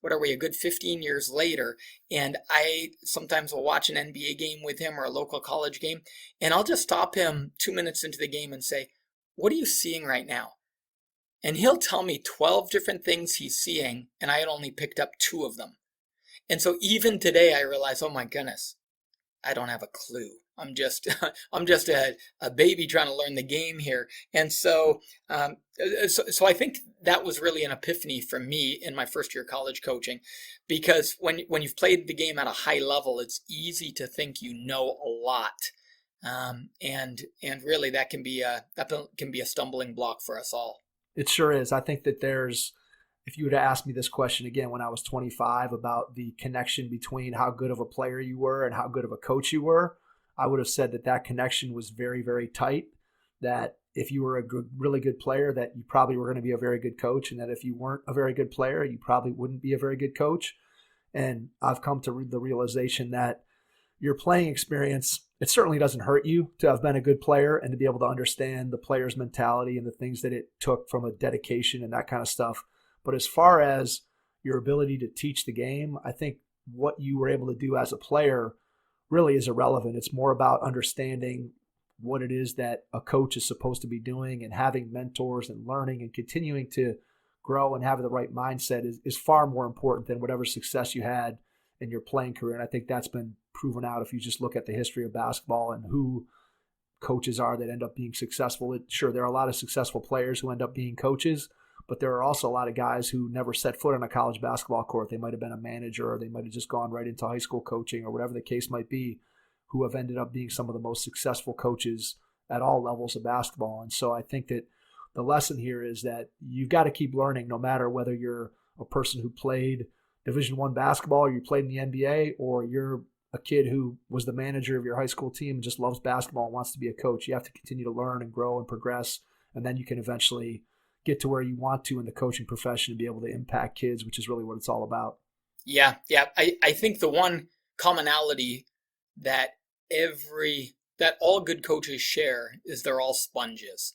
what are we, a good 15 years later, and I sometimes will watch an NBA game with him or a local college game, and I'll just stop him 2 minutes into the game and say, what are you seeing right now? And he'll tell me 12 different things he's seeing, and I had only picked up 2 of them. And so even today I realize, oh my goodness, I don't have a clue. I'm just a baby trying to learn the game here. And so I think that was really an epiphany for me in my first year of college coaching, because when you've played the game at a high level, it's easy to think you know a lot. And really that can be a stumbling block for us all. It sure is. I think that if you would have asked me this question again when I was 25 about the connection between how good of a player you were and how good of a coach you were, I would have said that connection was very, very tight, that if you were a really good player, that you probably were going to be a very good coach, and that if you weren't a very good player, you probably wouldn't be a very good coach. And I've come to the realization that your playing experience, it certainly doesn't hurt you to have been a good player and to be able to understand the player's mentality and the things that it took from a dedication and that kind of stuff. But as far as your ability to teach the game, I think what you were able to do as a player really is irrelevant. It's more about understanding what it is that a coach is supposed to be doing, and having mentors and learning and continuing to grow and have the right mindset is far more important than whatever success you had in your playing career. And I think that's been proven out if you just look at the history of basketball and who coaches are that end up being successful. Sure, there are a lot of successful players who end up being coaches, but there are also a lot of guys who never set foot on a college basketball court. They might have been a manager, or they might have just gone right into high school coaching, or whatever the case might be, who have ended up being some of the most successful coaches at all levels of basketball. And so I think that the lesson here is that you've got to keep learning, no matter whether you're a person who played Division I basketball, or you played in the NBA, or you're a kid who was the manager of your high school team and just loves basketball and wants to be a coach. You have to continue to learn and grow and progress, and then you can eventually get to where you want to in the coaching profession and be able to impact kids, which is really what it's all about. Yeah. I think the one commonality that all good coaches share is they're all sponges.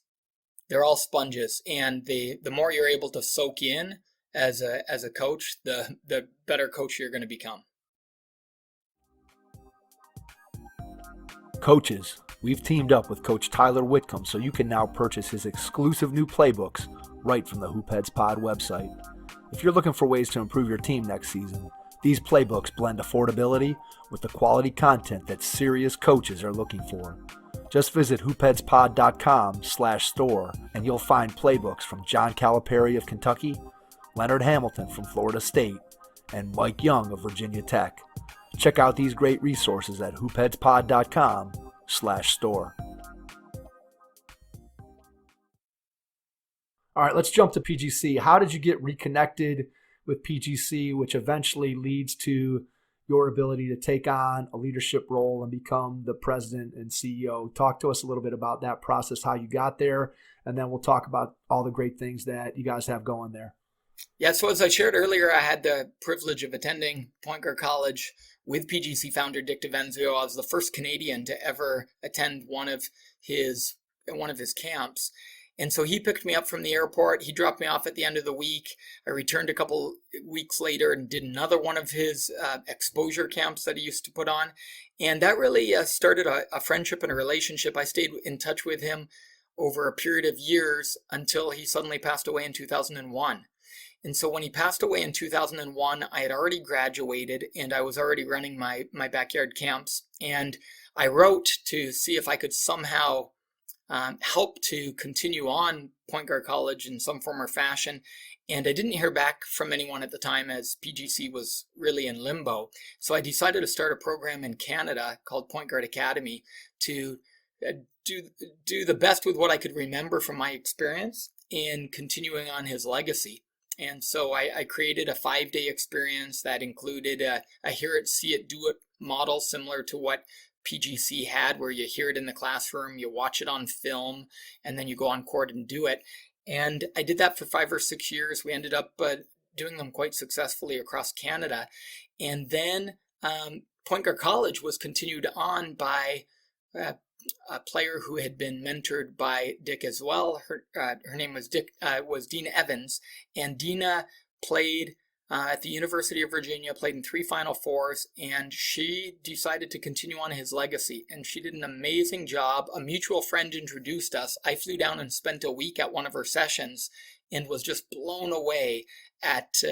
They're all sponges, and the more you're able to soak in as a coach, the better coach you're going to become. Coaches, we've teamed up with Coach Tyler Whitcomb so you can now purchase his exclusive new playbooks right from the Hoopheads Pod website. If you're looking for ways to improve your team next season, these playbooks blend affordability with the quality content that serious coaches are looking for. Just visit hoopheadspod.com/store and you'll find playbooks from John Calipari of Kentucky, Leonard Hamilton from Florida State, and Mike Young of Virginia Tech. Check out these great resources at hoopheadspod.com/store. All right, let's jump to PGC. How did you get reconnected with PGC, which eventually leads to your ability to take on a leadership role and become the president and CEO? Talk to us a little bit about that process, how you got there, and then we'll talk about all the great things that you guys have going there. Yeah, so as I shared earlier, I had the privilege of attending Point Guard College with PGC founder Dick DeVenzio. I was the first Canadian to ever attend one of his camps. And so he picked me up from the airport. He dropped me off at the end of the week. I returned a couple weeks later and did another one of his exposure camps that he used to put on. And that really started a friendship and a relationship. I stayed in touch with him over a period of years until he suddenly passed away in 2001. And so when he passed away in 2001, I had already graduated and I was already running my backyard camps. And I wrote to see if I could somehow help to continue on Point Guard College in some form or fashion. And I didn't hear back from anyone at the time, as PGC was really in limbo. So I decided to start a program in Canada called Point Guard Academy to do the best with what I could remember from my experience in continuing on his legacy. And so I created a 5-day experience that included a hear it, see it, do it model, similar to what PGC had, where you hear it in the classroom, you watch it on film, and then you go on court and do it. And I did that for 5 or 6 years. We ended up doing them quite successfully across Canada. And then Point Guard College was continued on by a player who had been mentored by Dick as well. Her name was Dina Evans, and Dina played at the University of Virginia, played in 3 Final Fours, and she decided to continue on his legacy. And she did an amazing job. A mutual friend introduced us. I flew down and spent a week at one of her sessions and was just blown away at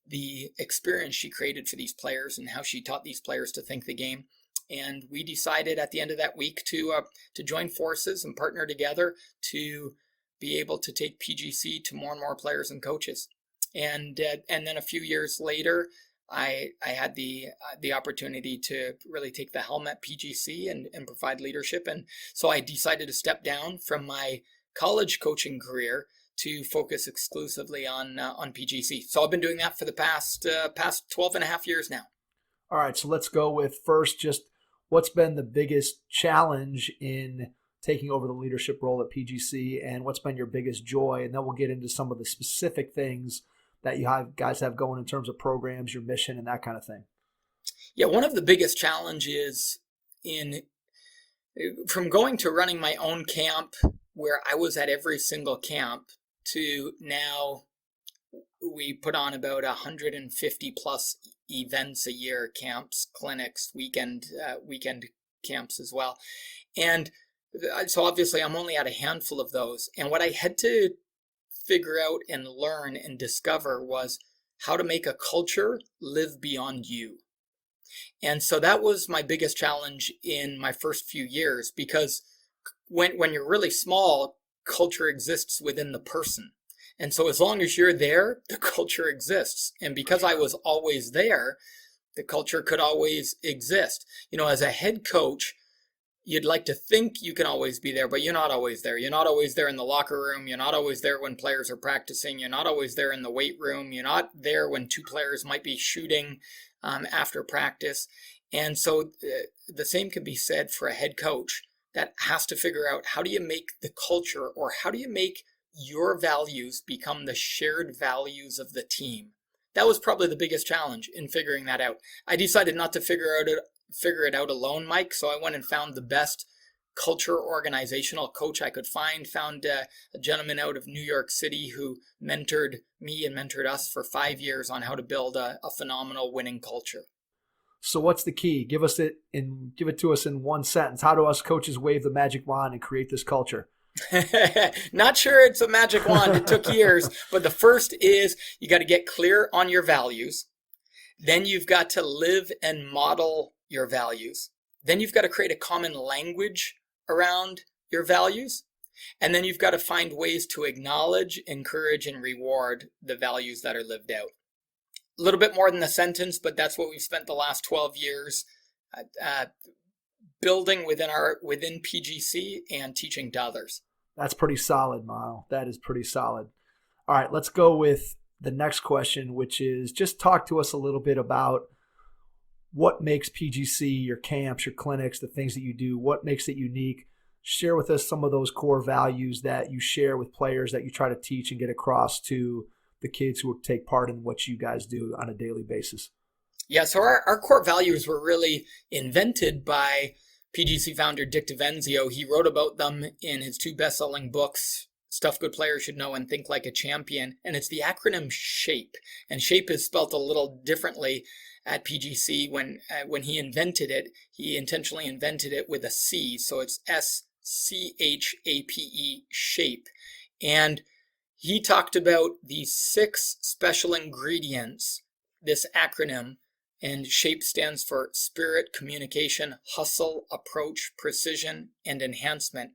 the experience she created for these players and how she taught these players to think the game. And we decided at the end of that week to join forces and partner together to be able to take PGC to more and more players and coaches. And then a few years later, I had the opportunity to really take the helm at PGC and provide leadership. And so I decided to step down from my college coaching career to focus exclusively on PGC. So I've been doing that for the past 12 and a half years now. All right, so let's go with first just what's been the biggest challenge in taking over the leadership role at PGC, and what's been your biggest joy, and then we'll get into some of the specific things that guys have going in terms of programs, your mission, and that kind of thing. Yeah, one of the biggest challenges from going to running my own camp, where I was at every single camp, to now we put on about 150 plus events a year, camps, clinics, weekend camps as well. And so obviously I'm only at a handful of those. And what I had to figure out and learn and discover was how to make a culture live beyond you. And so that was my biggest challenge in my first few years, because when you're really small, culture exists within the person. And so as long as you're there, the culture exists. And because I was always there, the culture could always exist. As a head coach, you'd like to think you can always be there, but you're not always there. You're not always there in the locker room. You're not always there when players are practicing. You're not always there in the weight room. You're not there when two players might be shooting after practice. And so the same can be said for a head coach that has to figure out, how do you make the culture, or how do you make your values become the shared values of the team? That was probably the biggest challenge in figuring that out. I decided not to figure it out alone, Mike. So I went and found the best culture organizational coach I could found a gentleman out of New York City who mentored me and mentored us for 5 years on how to build a phenomenal winning culture. So what's the key? Give it to us in one sentence. How do us coaches wave the magic wand and create this culture? Not sure it's a magic wand. It took years. But the first is you got to get clear on your values. Then you've got to live and model your values. Then you've got to create a common language around your values. And then you've got to find ways to acknowledge, encourage, and reward the values that are lived out. A little bit more than a sentence, but that's what we've spent the last 12 years building within PGC and teaching to others. That's pretty solid, Mano. That is pretty solid. All right, let's go with the next question, which is just talk to us a little bit about what makes PGC, your camps, your clinics, the things that you do, what makes it unique. Share with us some of those core values that you share with players that you try to teach and get across to the kids who take part in what you guys do on a daily basis. Yeah, so our core values were really invented by PGC founder Dick DeVenzio. He wrote about them in his 2 best-selling books, Stuff Good Players Should Know and Think Like a Champion. And it's the acronym SHAPE. And SHAPE is spelled a little differently at PGC. When he invented it, he intentionally invented it with a C. So it's SCHAPE, SHAPE. And he talked about these 6 special ingredients, this acronym, and SHAPE stands for Spirit, Communication, Hustle, Approach, Precision, and Enhancement.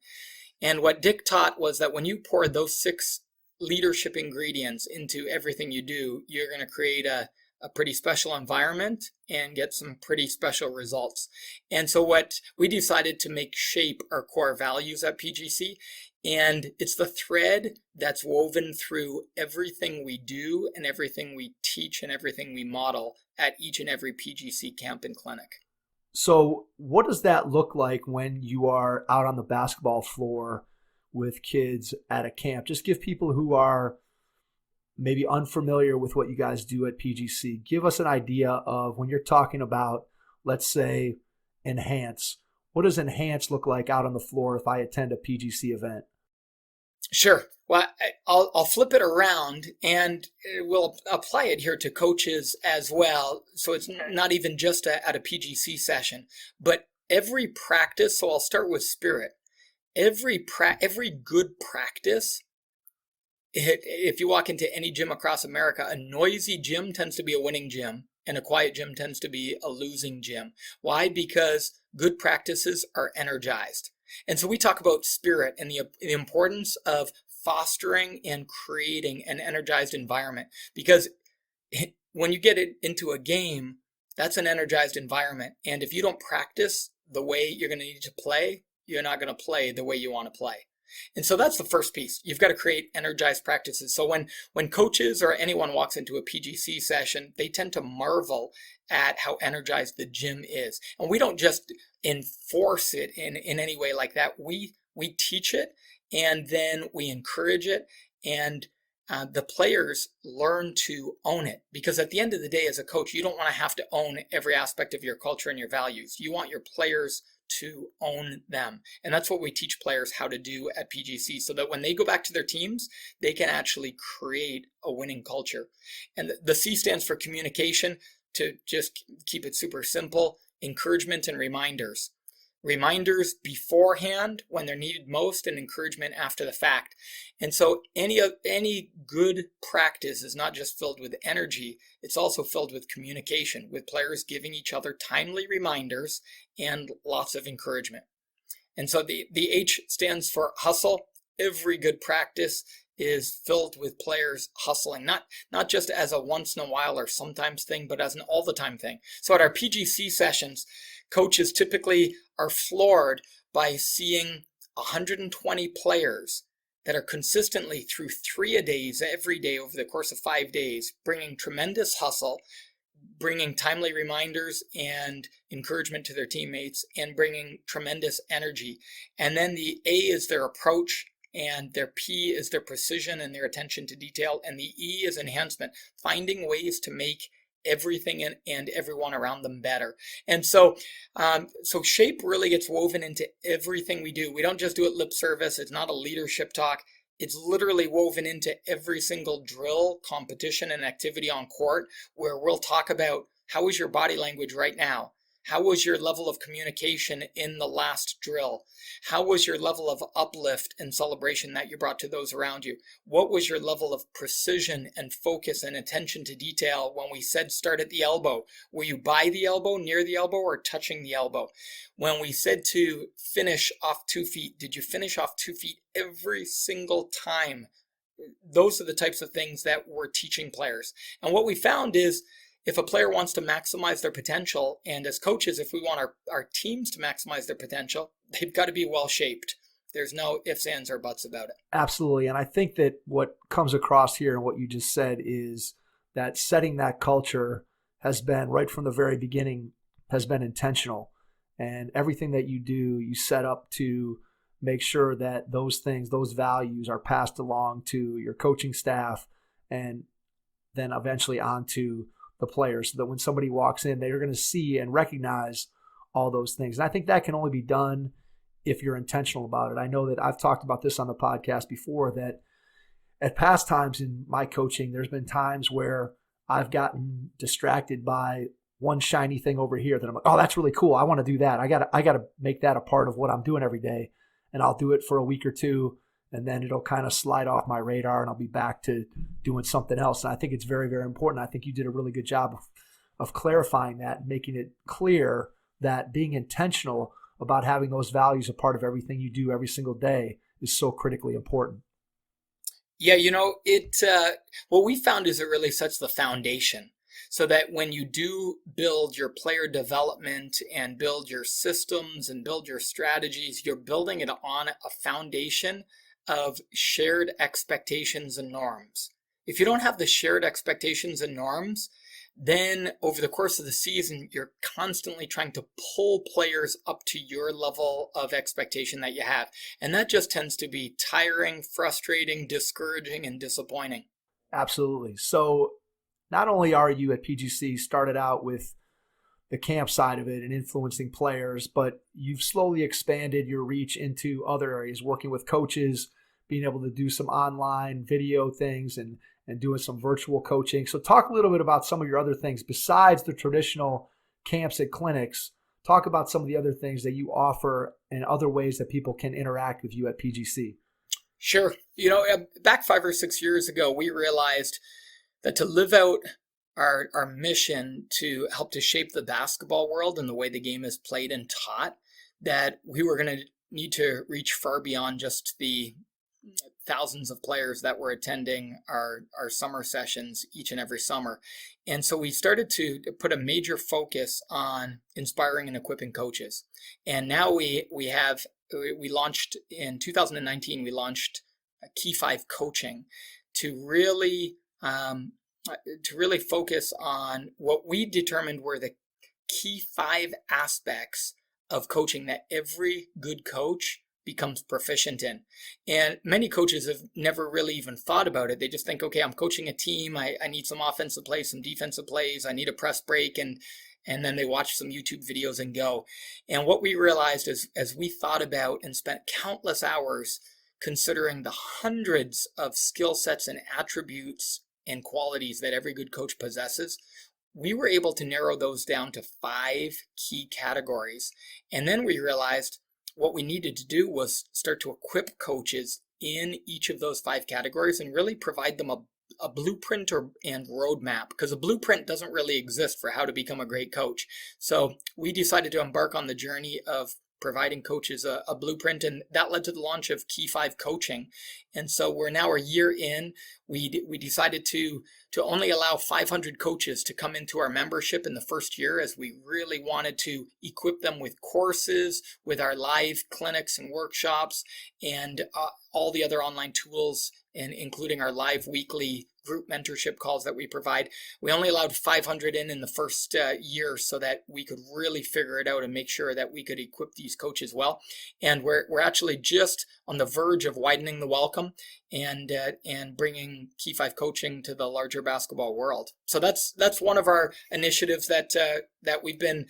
And what Dick taught was that when you pour those 6 leadership ingredients into everything you do, you're going to create a pretty special environment and get some pretty special results. And so what we decided to make SHAPE our core values at PGC. And it's the thread that's woven through everything we do and everything we teach and everything we model at each and every PGC camp and clinic. So what does that look like when you are out on the basketball floor with kids at a camp? Just give people who are maybe unfamiliar with what you guys do at PGC, give us an idea of when you're talking about, let's say, enhance. What does enhance look like out on the floor if I attend a PGC event? Sure. Well, I'll flip it around and we'll apply it here to coaches as well. So it's not even just at a PGC session, but every practice. So I'll start with spirit. Every good practice, if you walk into any gym across America, a noisy gym tends to be a winning gym and a quiet gym tends to be a losing gym. Why? Because good practices are energized. And so we talk about spirit and the importance of fostering and creating an energized environment, because when you get it into a game, that's an energized environment. And if you don't practice the way you're going to need to play, you're not going to play the way you want to play. And so that's the first piece. You've got to create energized practices. So when coaches or anyone walks into a PGC session, they tend to marvel at how energized the gym is. And we don't just enforce it in any way like that. We teach it, and then we encourage it, and the players learn to own it. Because at the end of the day, as a coach, you don't want to have to own every aspect of your culture and your values. You want your players to own them. And that's what we teach players how to do at PGC, so that when they go back to their teams, they can actually create a winning culture. And the C stands for communication. To just keep it super simple, encouragement and reminders. Reminders beforehand when they're needed most, and encouragement after the fact. And so any good practice is not just filled with energy, it's also filled with communication, with players giving each other timely reminders and lots of encouragement. And so the H stands for hustle. Every good practice is filled with players hustling, not just as a once in a while or sometimes thing, but as an all the time thing. So at our PGC sessions, coaches typically are floored by seeing 120 players that are consistently through 3 a days, every day over the course of 5 days, bringing tremendous hustle, bringing timely reminders and encouragement to their teammates, and bringing tremendous energy. And then the A is their approach, and their P is their precision and their attention to detail, and the E is enhancement, finding ways to make everything and everyone around them better. And so shape really gets woven into everything we do. We don't just do it lip service. It's not a leadership talk. It's literally woven into every single drill, competition, and activity on court, where we'll talk about, how is your body language right now? How was your level of communication in the last drill? How was your level of uplift and celebration that you brought to those around you? What was your level of precision and focus and attention to detail when we said start at the elbow? Were you by the elbow, near the elbow, or touching the elbow? When we said to finish off 2 feet, did you finish off 2 feet every single time? Those are the types of things that we're teaching players. And what we found is, if a player wants to maximize their potential, and as coaches, if we want our teams to maximize their potential, they've got to be well shaped. There's no ifs, ands, or buts about it. Absolutely. And I think that what comes across here and what you just said is that setting that culture has been, right from the very beginning, has been intentional. And everything that you do, you set up to make sure that those things, those values are passed along to your coaching staff, and then eventually onto the players, so that when somebody walks in, they're going to see and recognize all those things. And I think that can only be done if you're intentional about it. I know that I've talked about this on the podcast before, that at past times in my coaching, there's been times where I've gotten distracted by one shiny thing over here that I'm like, oh, that's really cool. I want to do that. I got to make that a part of what I'm doing every day. And I'll do it for a week or two, and then it'll kind of slide off my radar, and I'll be back to doing something else. And I think it's very, very important. I think you did a really good job of clarifying that and making it clear that being intentional about having those values a part of everything you do every single day is so critically important. Yeah, what we found is it really sets the foundation, so that when you do build your player development and build your systems and build your strategies, you're building it on a foundation of shared expectations and norms. If you don't have the shared expectations and norms, then over the course of the season, you're constantly trying to pull players up to your level of expectation that you have. And that just tends to be tiring, frustrating, discouraging, and disappointing. Absolutely. So not only are you at PGC started out with the camp side of it and influencing players, but you've slowly expanded your reach into other areas, working with coaches, being able to do some online video things and doing some virtual coaching. So talk a little bit about some of your other things besides the traditional camps and clinics. Talk about some of the other things that you offer and other ways that people can interact with you at PGC. Sure. Back 5 or 6 years ago, we realized that to live out our mission to help to shape the basketball world and the way the game is played and taught, that we were going to need to reach far beyond just the thousands of players that were attending our summer sessions each and every summer. And so we started to put a major focus on inspiring and equipping coaches. And now we launched in 2019, we launched Key 5 coaching to really focus on what we determined were the key 5 aspects of coaching that every good coach becomes proficient in. And many coaches have never really even thought about it. They just think, okay, I'm coaching a team. I need some offensive plays, some defensive plays. I need a press break. And then they watch some YouTube videos and go. And what we realized is, as we thought about and spent countless hours considering the hundreds of skill sets and attributes and qualities that every good coach possesses, we were able to narrow those down to 5 key categories. And then we realized what we needed to do was start to equip coaches in each of those 5 categories and really provide them a blueprint and roadmap, because a blueprint doesn't really exist for how to become a great coach. So we decided to embark on the journey of providing coaches a blueprint, and that led to the launch of Key 5 coaching. And so we're now a year in. We decided to only allow 500 coaches to come into our membership in the first year, as we really wanted to equip them with courses, with our live clinics and workshops, and all the other online tools, and including our live weekly group mentorship calls that we provide. We only allowed 500 in the first year so that we could really figure it out and make sure that we could equip these coaches well. And we're actually just on the verge of widening the welcome and bringing Key 5 coaching to the larger basketball world. So that's one of our initiatives that we've been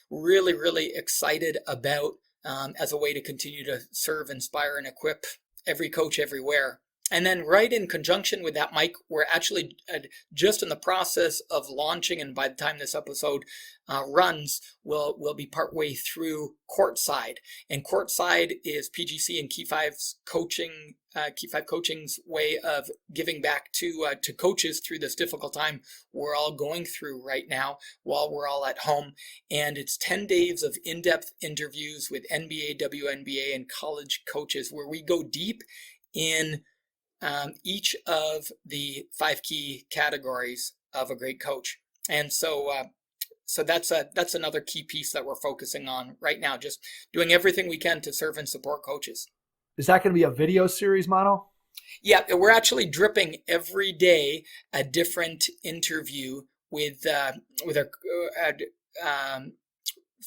really, really excited about as a way to continue to serve, inspire, and equip every coach everywhere. And then right in conjunction with that, Mike, we're actually just in the process of launching, and by the time this episode runs, we'll be partway through Courtside. And Courtside is PGC and Key 5's coaching, Key 5 coaching's way of giving back to coaches through this difficult time we're all going through right now while we're all at home. And it's 10 days of in-depth interviews with NBA, WNBA, and college coaches, where we go deep in each of the 5 key categories of a great coach. And so that's another key piece that we're focusing on right now, just doing everything we can to serve and support coaches. Is that going to be a video series, Mano? Yeah, we're actually dripping every day a different interview with our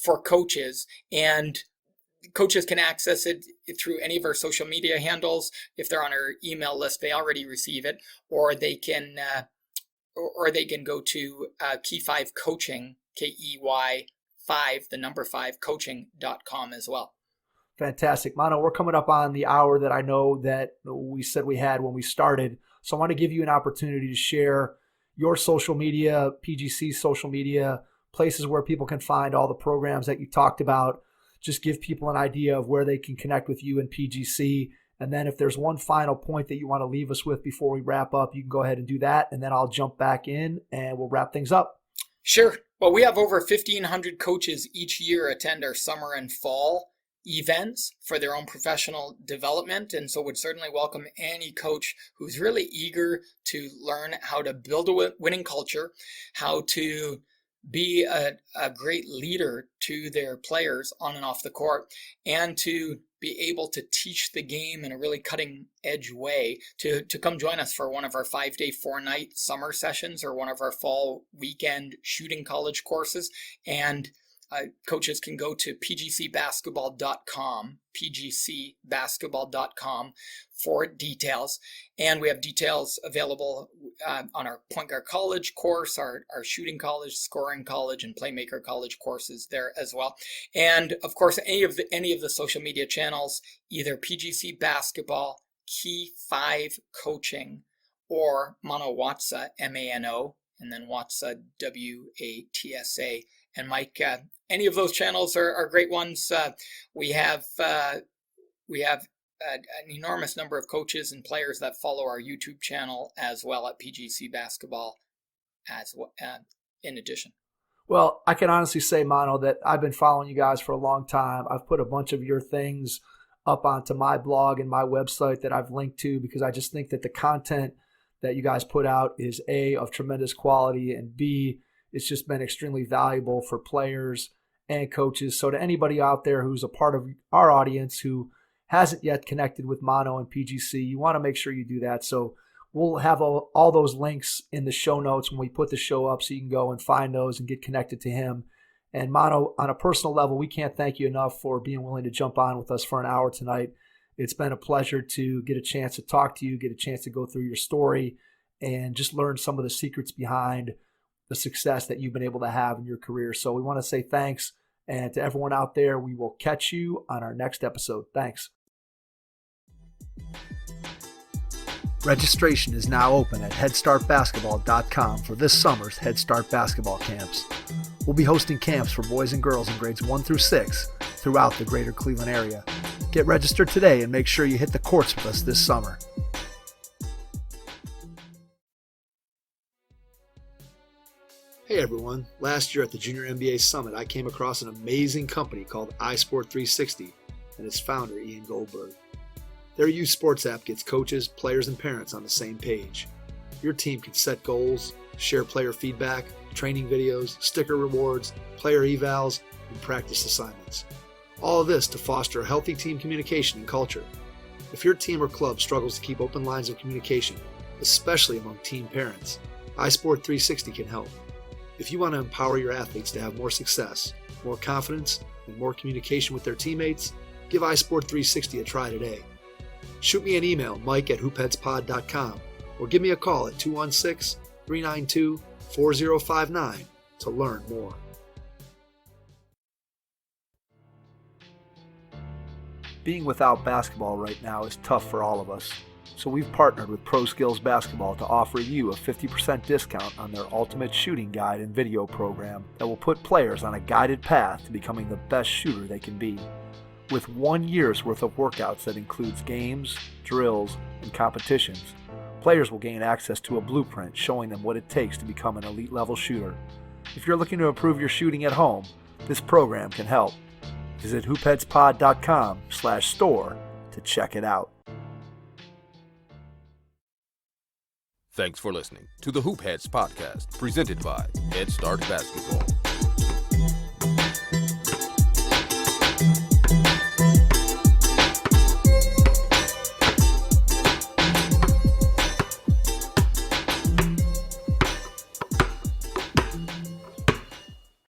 for coaches, and coaches can access it through any of our social media handles. If they're on our email list, they already receive it, or they can go to Key 5 Coaching, KEY 5, the number 5 coaching.com as well. Fantastic. Mano, we're coming up on the hour that I know that we said we had when we started. So I want to give you an opportunity to share your social media, PGC social media, places where people can find all the programs that you talked about. Just give people an idea of where they can connect with you and PGC. And then if there's one final point that you want to leave us with before we wrap up, you can go ahead and do that. And then I'll jump back in and we'll wrap things up. Sure. Well, we have over 1,500 coaches each year attend our summer and fall events for their own professional development. And so would certainly welcome any coach who's really eager to learn how to build a winning culture, how to be a great leader to their players on and off the court, and to be able to teach the game in a really cutting edge way, to come join us for one of our 5-day, 4-night summer sessions or one of our fall weekend shooting college courses. And coaches can go to pgcbasketball.com, pgcbasketball.com for details. And we have details available on our Point Guard College course, our Shooting College, Scoring College, and Playmaker College courses there as well. And of course, any of the social media channels, either PGC Basketball, Key 5 Coaching, or Mano Watsa, Mano, and then Watsa, Watsa. And Mike, any of those channels are great ones. We have an enormous number of coaches and players that follow our YouTube channel as well at PGC Basketball as well, in addition. Well, I can honestly say, Mano, that I've been following you guys for a long time. I've put a bunch of your things up onto my blog and my website that I've linked to, because I just think that the content that you guys put out is A, of tremendous quality, and B, it's just been extremely valuable for players and coaches. So to anybody out there who's a part of our audience who hasn't yet connected with Mano and PGC, you want to make sure you do that. So we'll have all those links in the show notes when we put the show up, so you can go and find those and get connected to him. And Mano, on a personal level, we can't thank you enough for being willing to jump on with us for an hour tonight. It's been a pleasure to get a chance to talk to you, get a chance to go through your story, and just learn some of the secrets behind the success that you've been able to have in your career. So we want to say thanks. And to everyone out there, we will catch you on our next episode. Thanks. Registration is now open at headstartbasketball.com for this summer's Head Start basketball camps. We'll be hosting camps for boys and girls in grades 1 through 6 throughout the greater Cleveland area. Get registered today and make sure you hit the courts with us this summer. Hey everyone, last year at the Junior NBA Summit, I came across an amazing company called iSport 360 and its founder, Ian Goldberg. Their youth sports app gets coaches, players, and parents on the same page. Your team can set goals, share player feedback, training videos, sticker rewards, player evals, and practice assignments. All of this to foster a healthy team communication and culture. If your team or club struggles to keep open lines of communication, especially among teen parents, iSport 360 can help. If you want to empower your athletes to have more success, more confidence, and more communication with their teammates, give iSport 360 a try today. Shoot me an email, mike@hoopheadspod.com, or give me a call at 216-392-4059 to learn more. Being without basketball right now is tough for all of us, so we've partnered with Pro Skills Basketball to offer you a 50% discount on their Ultimate Shooting Guide and video program that will put players on a guided path to becoming the best shooter they can be. With 1 year's worth of workouts that includes games, drills, and competitions, players will gain access to a blueprint showing them what it takes to become an elite level shooter. If you're looking to improve your shooting at home, this program can help. Visit hoopheadspod.com/store to check it out. Thanks for listening to the Hoop Heads podcast, presented by Head Start Basketball.